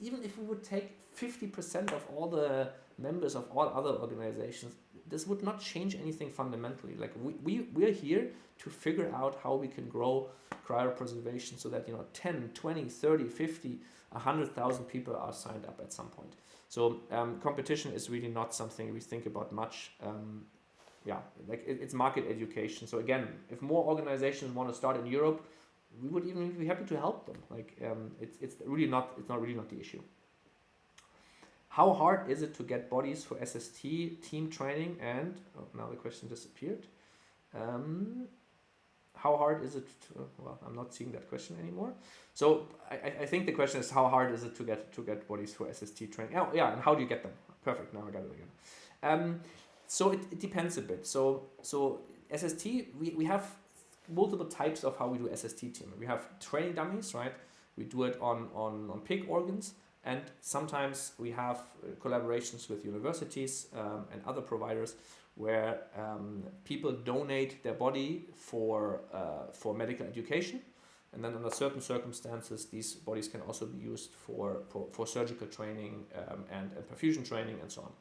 even if we would take 50% of all the members of all other organizations, this would not change anything fundamentally. Like we're here to figure out how we can grow cryopreservation so that 10, 20, 30, 50, 100,000 people are signed up at some point. So competition is really not something we think about much. yeah, like it's market education. So again, if more organizations want to start in Europe, we would even be happy to help them. Like it's not really the issue. How hard is it to get bodies for SST team training? And now the question disappeared. How hard is it to, well, I'm not seeing that question anymore. So I think the question is, how hard is it to get bodies for SST training? Oh yeah, and how do you get them? Perfect, now I got it again. So it depends a bit. So SST, we have multiple types of how we do SST team. We have training dummies, right? We do it on pig organs, and sometimes we have collaborations with universities and other providers where people donate their body for medical education, and then under certain circumstances these bodies can also be used for surgical training and perfusion training and so on.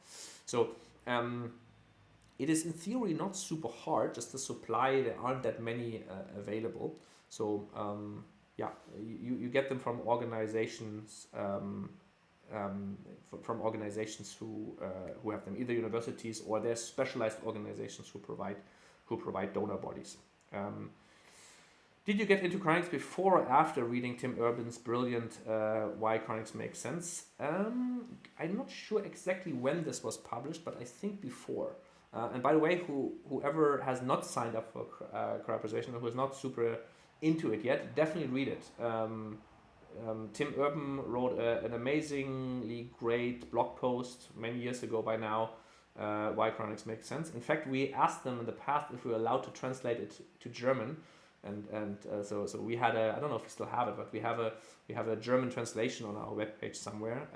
So it is in theory not super hard, just the supply, there aren't that many available. So yeah, you get them from organizations who have them, either universities or there's specialized organizations who provide donor bodies. Did you get into cryonics before or after reading Tim Urban's brilliant Why Cryonics Makes Sense? I'm not sure exactly when this was published, but I think before. And by the way, whoever has not signed up for cryopreservation, who is not super into it yet, definitely read it. Tim Urban wrote an amazingly great blog post many years ago by now, Why Cryonics Makes Sense. In fact, we asked them in the past if we were allowed to translate it to German, and so we had I don't know if we still have it, but we have a German translation on our webpage somewhere,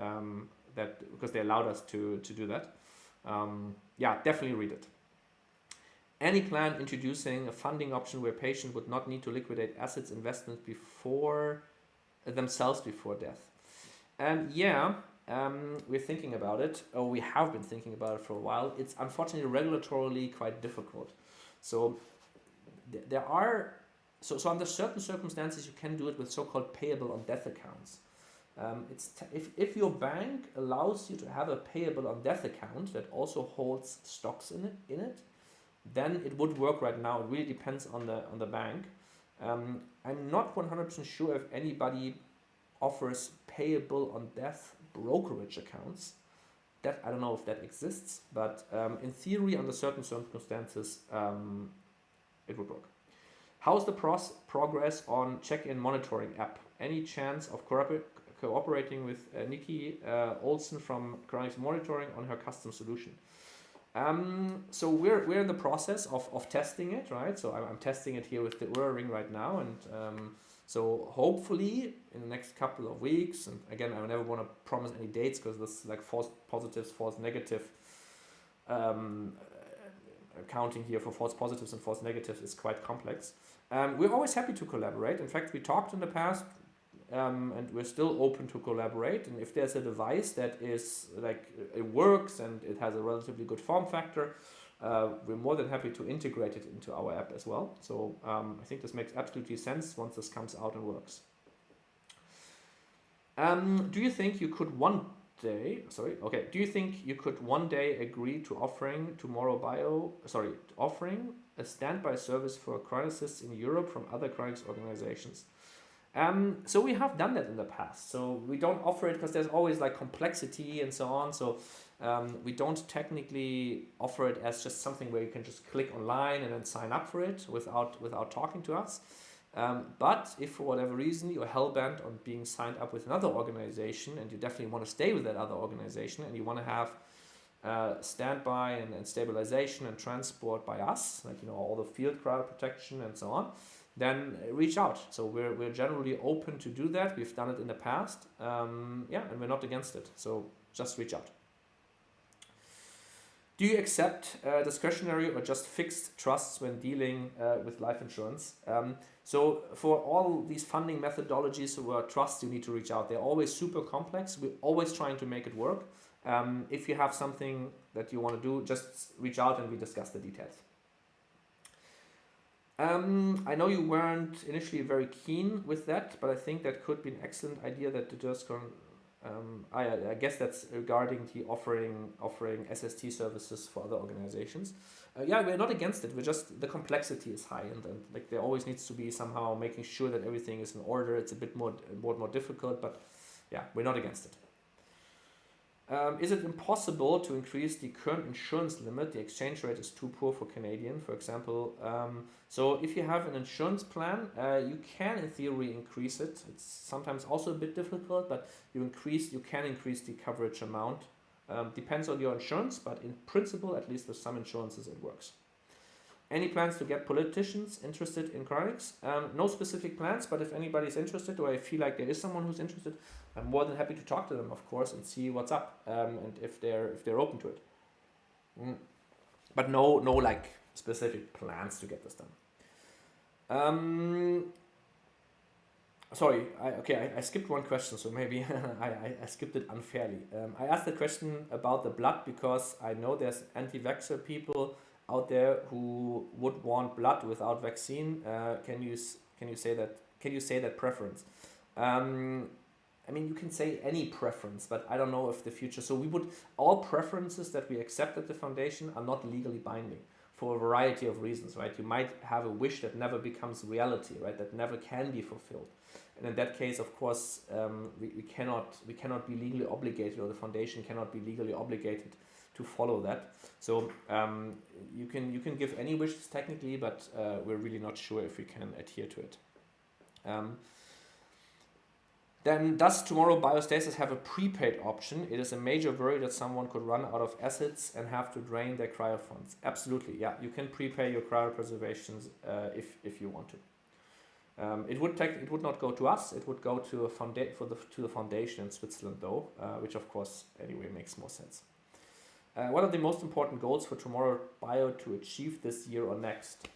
that because they allowed us to do that. Yeah, definitely read it. Any plan introducing a funding option where patient would not need to liquidate assets investments themselves before death? Yeah, we're thinking about it, or we have been thinking about it for a while. It's unfortunately regulatorily quite difficult. So there are, so under certain circumstances you can do it with so-called payable on death accounts. If your bank allows you to have a payable on death account that also holds stocks in it, then it would work right now. It really depends on the bank. I'm not 100% sure if anybody offers payable on death brokerage accounts. That I don't know if that exists, but in theory, under certain circumstances, it would work. How's the progress on check-in monitoring app? Any chance of cooperating with Nikki Olsen from Cryonics Monitoring on her custom solution? So we're in the process of testing it, right? So I'm testing it here with the Oura Ring right now, and so hopefully in the next couple of weeks, and again I never want to promise any dates because this like false positives, false negative accounting here for false positives and false negatives is quite complex. We're always happy to collaborate. In fact, we talked in the past, and we're still open to collaborate. And if there's a device that is like it works and it has a relatively good form factor, we're more than happy to integrate it into our app as well. So I think this makes absolutely sense once this comes out and works. Do you think you could one day agree to offering offering a standby service for cryonicists in Europe from other cryonics organizations? So we have done that in the past. So we don't offer it because there's always like complexity and so on. So we don't technically offer it as just something where you can just click online and then sign up for it without talking to us. But if for whatever reason you're hell-bent on being signed up with another organization and you definitely want to stay with that other organization and you want to have standby and stabilization and transport by us, like all the field cryoprotection and so on, then reach out. So we're generally open to do that. We've done it in the past, and we're not against it. So just reach out. Do you accept discretionary or just fixed trusts when dealing with life insurance? So for all these funding methodologies or trusts, you need to reach out. They're always super complex. We're always trying to make it work. If you have something that you want to do, just reach out and we discuss the details. I know you weren't initially very keen with that, but I think that could be an excellent idea that I guess that's regarding the offering SST services for other organizations. Yeah, we're not against it. We're just, the complexity is high, and like there always needs to be somehow making sure that everything is in order. It's a bit more difficult, but yeah, we're not against it. Is it impossible to increase the current insurance limit? The exchange rate is too poor for Canadian, for example. So if you have an insurance plan, you can in theory increase it. It's sometimes also a bit difficult, but you can increase the coverage amount. Depends on your insurance, but in principle, at least with some insurances, it works. Any plans to get politicians interested in cryonics? No specific plans, but if anybody's interested, or I feel like there is someone who's interested, I'm more than happy to talk to them, of course, and see what's up, and if they're open to it. But no like specific plans to get this done. Sorry, I skipped one question, so maybe I skipped it unfairly. I asked the question about the blood because I know there's anti-vaxxer people out there who would want blood without vaccine. Can you say that preference? I mean, you can say any preference, but I don't know if the future. So all preferences that we accept at the foundation are not legally binding for a variety of reasons, right? You might have a wish that never becomes reality, right? That never can be fulfilled. And in that case, of course, we cannot be legally obligated, or the foundation cannot be legally obligated to follow that. So you can give any wishes technically, but we're really not sure if we can adhere to it. Then does Tomorrow Biostasis have a prepaid option? It is a major worry that someone could run out of assets and have to drain their cryo funds. Absolutely, yeah. You can prepay your cryopreservations if you want to. It would not go to us. It would go to the foundation in Switzerland, though, which of course anyway makes more sense. What are the most important goals for Tomorrow.bio to achieve this year or next?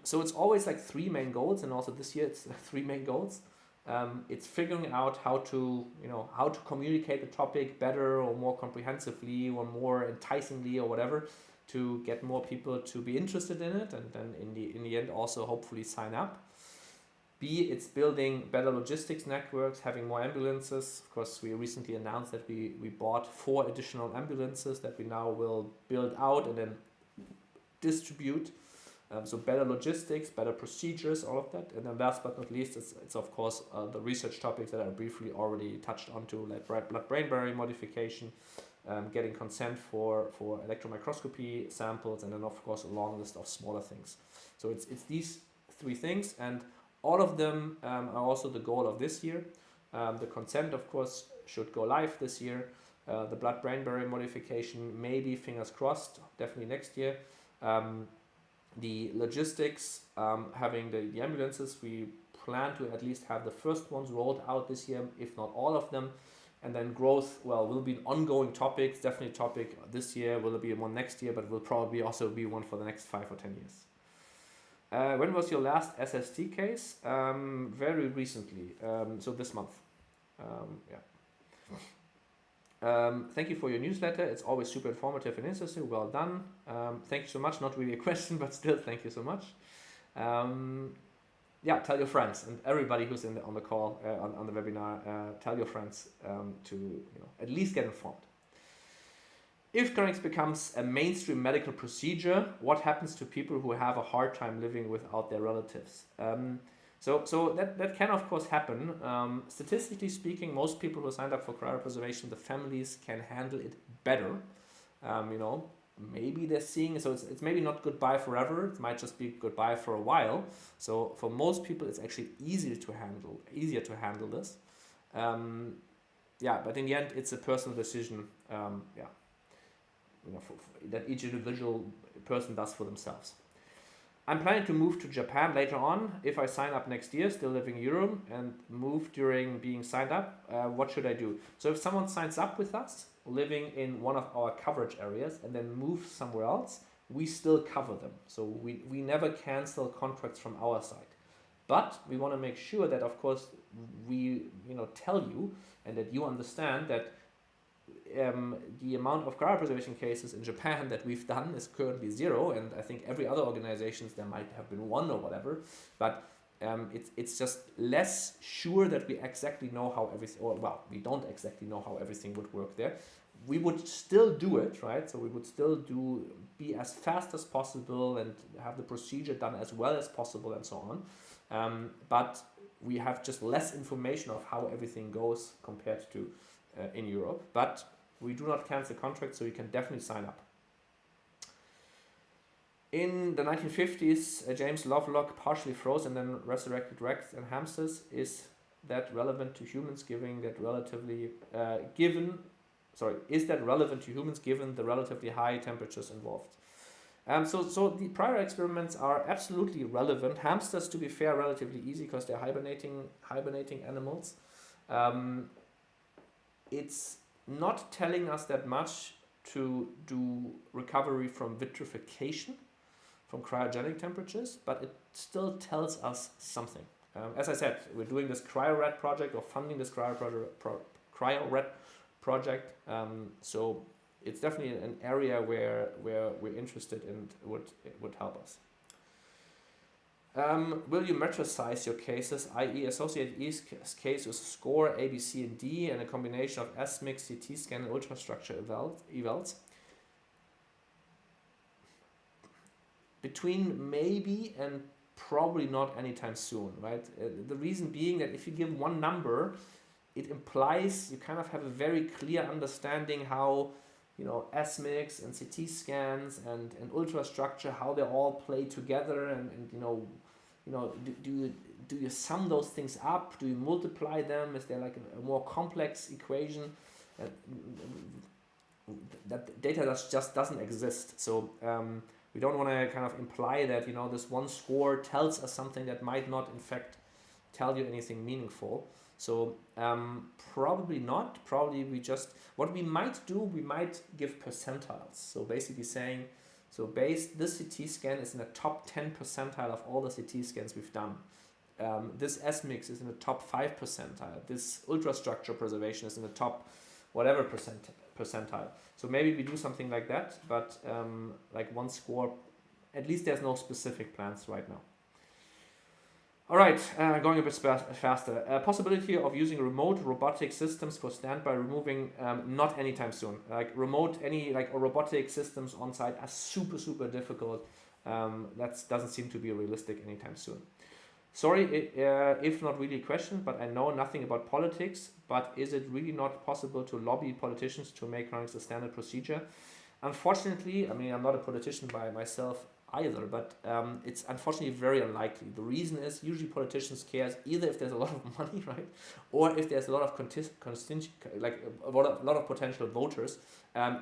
So it's always like 3 main goals, and also this year it's 3 main goals. It's figuring out how to communicate the topic better or more comprehensively or more enticingly or whatever to get more people to be interested in it, and then in the end also hopefully sign up. B, it's building better logistics networks, having more ambulances. Of course, we recently announced that we bought 4 additional ambulances that we now will build out and then distribute. So better logistics, better procedures, all of that. And then last but not least, it's of course the research topics that I briefly already touched onto, like blood-brain barrier modification, getting consent for electron microscopy samples, and then of course a long list of smaller things. So it's these 3 things, and all of them are also the goal of this year. The consent, of course, should go live this year. The blood-brain barrier modification, maybe, fingers crossed, definitely next year. The logistics, having the ambulances, we plan to at least have the first ones rolled out this year, if not all of them. And then growth, well, will be an ongoing topic, definitely a topic this year, will be one next year, but will probably also be one for the next 5 or 10 years. When was your last SST case? Very recently, so this month. Thank you for your newsletter. It's always super informative and interesting. Well done. Thank you so much. Not really a question, but still, thank you so much. Tell your friends and everybody who's on the call, on the webinar. Tell your friends to at least get informed. If Cryonics becomes a mainstream medical procedure, what happens to people who have a hard time living without their relatives? So that can of course happen. Statistically speaking, most people who signed up for cryopreservation, the families can handle it better. Maybe they're seeing, so it's maybe not goodbye forever. It might just be goodbye for a while. So for most people, it's actually easier to handle this. But in the end, it's a personal decision. That each individual person does for themselves. I'm planning to move to Japan later on. If I sign up next year, still living in Europe, and move during being signed up, what should I do? So if someone signs up with us, living in one of our coverage areas, and then moves somewhere else, we still cover them. So we never cancel contracts from our side. But we want to make sure that, of course, we tell you and that you understand that the amount of cryopreservation cases in Japan that we've done is currently 0, and I think every other organizations there might have been 1 or whatever, but it's just less sure that we exactly know how everything, we don't exactly know how everything would work there. We would still do it, right? So we would still be as fast as possible and have the procedure done as well as possible and so on. But we have just less information of how everything goes compared to in Europe. But we do not cancel contracts, so you can definitely sign up. In the 1950s, James Lovelock partially froze and then resurrected rats and hamsters. Is that relevant to humans given the relatively high temperatures involved? So the prior experiments are absolutely relevant. Hamsters, to be fair, relatively easy because they're hibernating animals. It's not telling us that much to do recovery from vitrification, from cryogenic temperatures, but it still tells us something. As I said, we're doing this CryoRed project or funding this CryoRed project. So it's definitely an area where we're interested and it would help us. Will you metricize your cases, i.e. associate each case with a score A, B, C, and D and a combination of S-mix, CT scan, and ultrastructure evals? Between maybe and probably not anytime soon, right? The reason being that if you give one number, it implies you kind of have a very clear understanding how, S-mix and CT scans and ultrastructure, how they all play together, and do you sum those things up? Do you multiply them? Is there like a more complex equation? That data just doesn't exist. So we don't want to kind of imply that this one score tells us something that might not in fact tell you anything meaningful. So probably not. Probably what we might do, we might give percentiles. So basically saying, this CT scan is in the top 10 percentile of all the CT scans we've done. This S-mix is in the top 5 percentile. This ultrastructure preservation is in the top whatever percentile. So maybe we do something like that, but like one score, at least there's no specific plans right now. All right, going a bit faster. Possibility of using remote robotic systems for standby removing, not anytime soon. Like robotic systems on site are super difficult. That doesn't seem to be realistic anytime soon. Sorry if not really a question, but I know nothing about politics, but is it really not possible to lobby politicians to make cryonics a standard procedure? Unfortunately, I'm not a politician by myself either, but it's unfortunately very unlikely. The reason is usually politicians care either if there's a lot of money, right, or if there's a lot of a lot of potential voters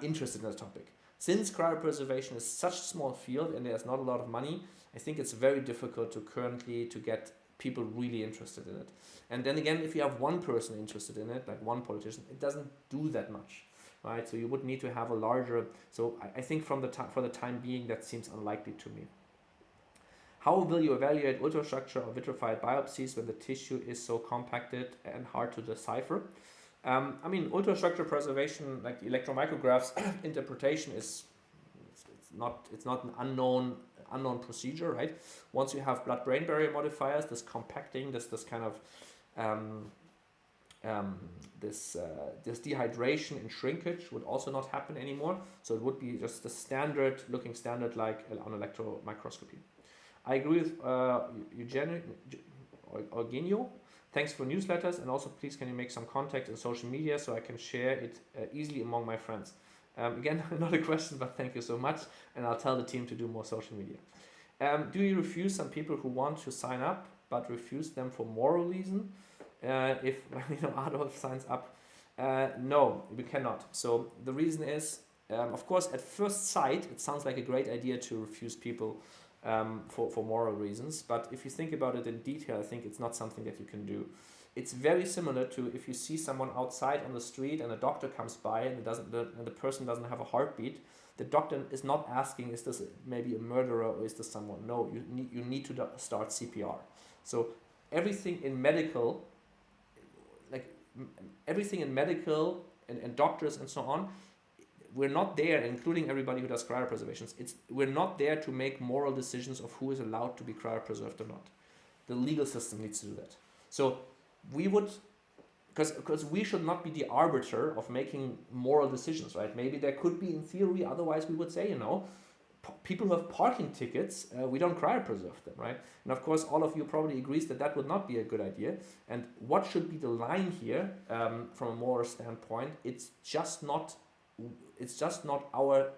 interested in the topic. Since cryopreservation is such a small field and there's not a lot of money, I think it's very difficult to get people really interested in it. And then again, if you have one person interested in it, like one politician, it doesn't do that much. Right, so you would need to have a larger. So I think for the time being, that seems unlikely to me. How will you evaluate ultrastructure or vitrified biopsies when the tissue is so compacted and hard to decipher? Ultrastructure preservation, like electromicrographs interpretation, it's not an unknown procedure, right? Once you have blood-brain barrier modifiers, this compacting, this kind of this dehydration and shrinkage would also not happen anymore. So it would be just the standard like on electron microscopy. I agree with Eugenio. Thanks for newsletters, and also please can you make some contact in social media so I can share it easily among my friends. Again, not a question, but thank you so much, and I'll tell the team to do more social media. Do you refuse some people who want to sign up but refuse them for moral reason? If Adolf signs up, no, we cannot. So the reason is, of course, at first sight, it sounds like a great idea to refuse people for moral reasons. But if you think about it in detail, I think it's not something that you can do. It's very similar to if you see someone outside on the street and a doctor comes by and the person doesn't have a heartbeat. The doctor is not asking, is this maybe a murderer or is this someone? No, you need to start CPR. So everything in medical and doctors and so on, we're not there, including everybody who does cryopreservations, we're not there to make moral decisions of who is allowed to be cryopreserved or not. The legal system needs to do that. So we would, because we should not be the arbiter of making moral decisions, right? Maybe there could be in theory, otherwise we would say, people who have parking tickets, we don't cryopreserve them, right? And of course, all of you probably agrees that that would not be a good idea. And what should be the line here from a moral standpoint? It's just not our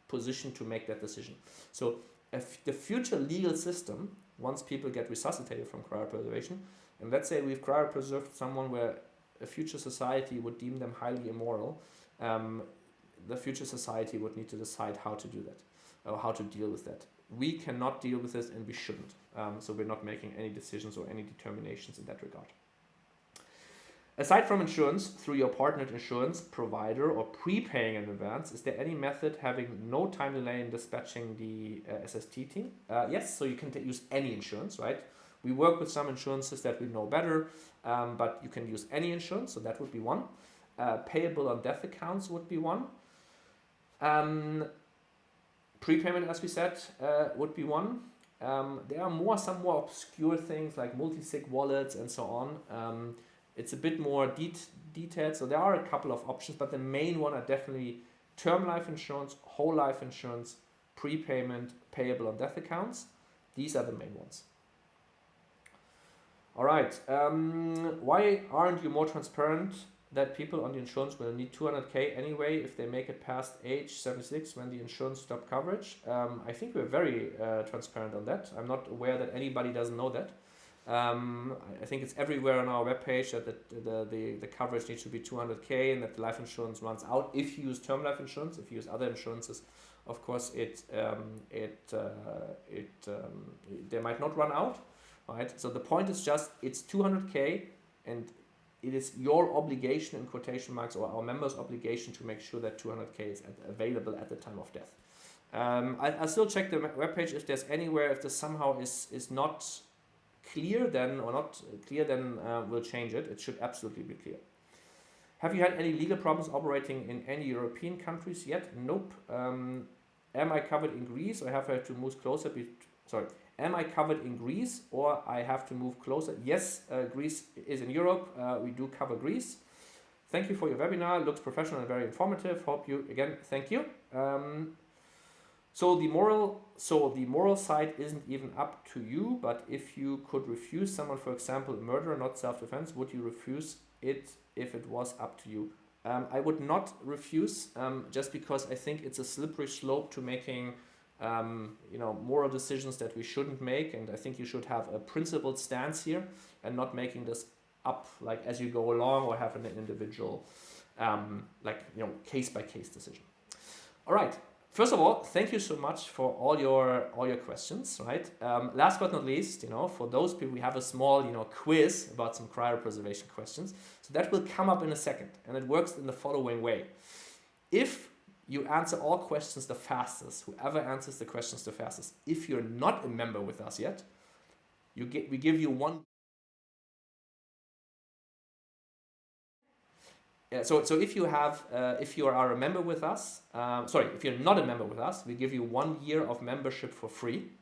position to make that decision. So if the future legal system, once people get resuscitated from cryopreservation, and let's say we've cryopreserved someone where a future society would deem them highly immoral, the future society would need to decide how to do that, or how to deal with that. We cannot deal with this, and we shouldn't. So we're not making any decisions or any determinations in that regard. Aside from insurance, through your partnered insurance provider or prepaying in advance, is there any method having no time delay in dispatching the SST team? Yes, so you can use any insurance, right? We work with some insurances that we know better, but you can use any insurance, so that would be one. Payable on death accounts would be one. Prepayment, as we said, would be one. There are some more obscure things like multi-sig wallets and so on. It's a bit more detailed, so there are a couple of options, but the main one are definitely term life insurance, whole life insurance, prepayment, payable on death accounts. These are the main ones. All right, why aren't you more transparent that people on the insurance will need 200K anyway if they make it past age 76 when the insurance stop coverage? I think we're very transparent on that. I'm not aware that anybody doesn't know that. I think it's everywhere on our webpage that the coverage needs to be 200K and that the life insurance runs out if you use term life insurance. If you use other insurances, of course, they might not run out, right? So the point is just it's 200K, and it is your obligation, in quotation marks, or our members' obligation to make sure that 200K is available at the time of death. I'll still check the webpage if there's anywhere, if this somehow is not clear, then we'll change it. It should absolutely be clear. Have you had any legal problems operating in any European countries yet? Nope. Am I covered in Greece, or have I to move closer? Am I covered in Greece, or I have to move closer? Yes, Greece is in Europe. We do cover Greece. Thank you for your webinar. Looks professional and very informative. Thank you. So the moral side isn't even up to you, but if you could refuse someone, for example, a murder, not self-defense, would you refuse it if it was up to you? I would not refuse, just because I think it's a slippery slope to making moral decisions that we shouldn't make, and I think you should have a principled stance here and not making this up like as you go along, or have an individual case-by-case decision. All right. First of all, thank you so much for all your questions, right? Last but not least, for those people, we have a small, quiz about some cryopreservation questions. So that will come up in a second, and it works in the following way. If you answer all questions the fastest, whoever answers the questions the fastest, if you're not a member with us yet, we give you one. So if you are a member with us, if you're not a member with us, we give you 1 year of membership for free.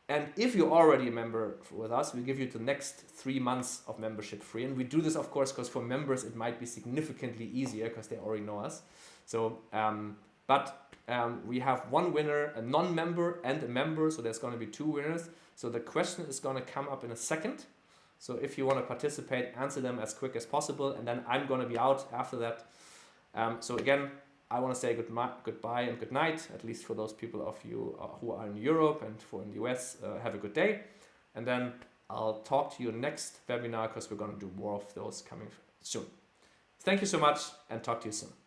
And if you're already a member with us, we give you the next 3 months of membership free. And we do this, of course, because for members it might be significantly easier because they already know us. So, we have one winner, a non-member and a member, so there's going to be 2 winners. So the question is going to come up in a second. So if you want to participate, answer them as quick as possible, and then I'm going to be out after that. So again, I want to say goodbye and good night, at least for those people of you who are in Europe, and for in the US, have a good day. And then I'll talk to you next webinar, because we're going to do more of those coming soon. Thank you so much, and talk to you soon.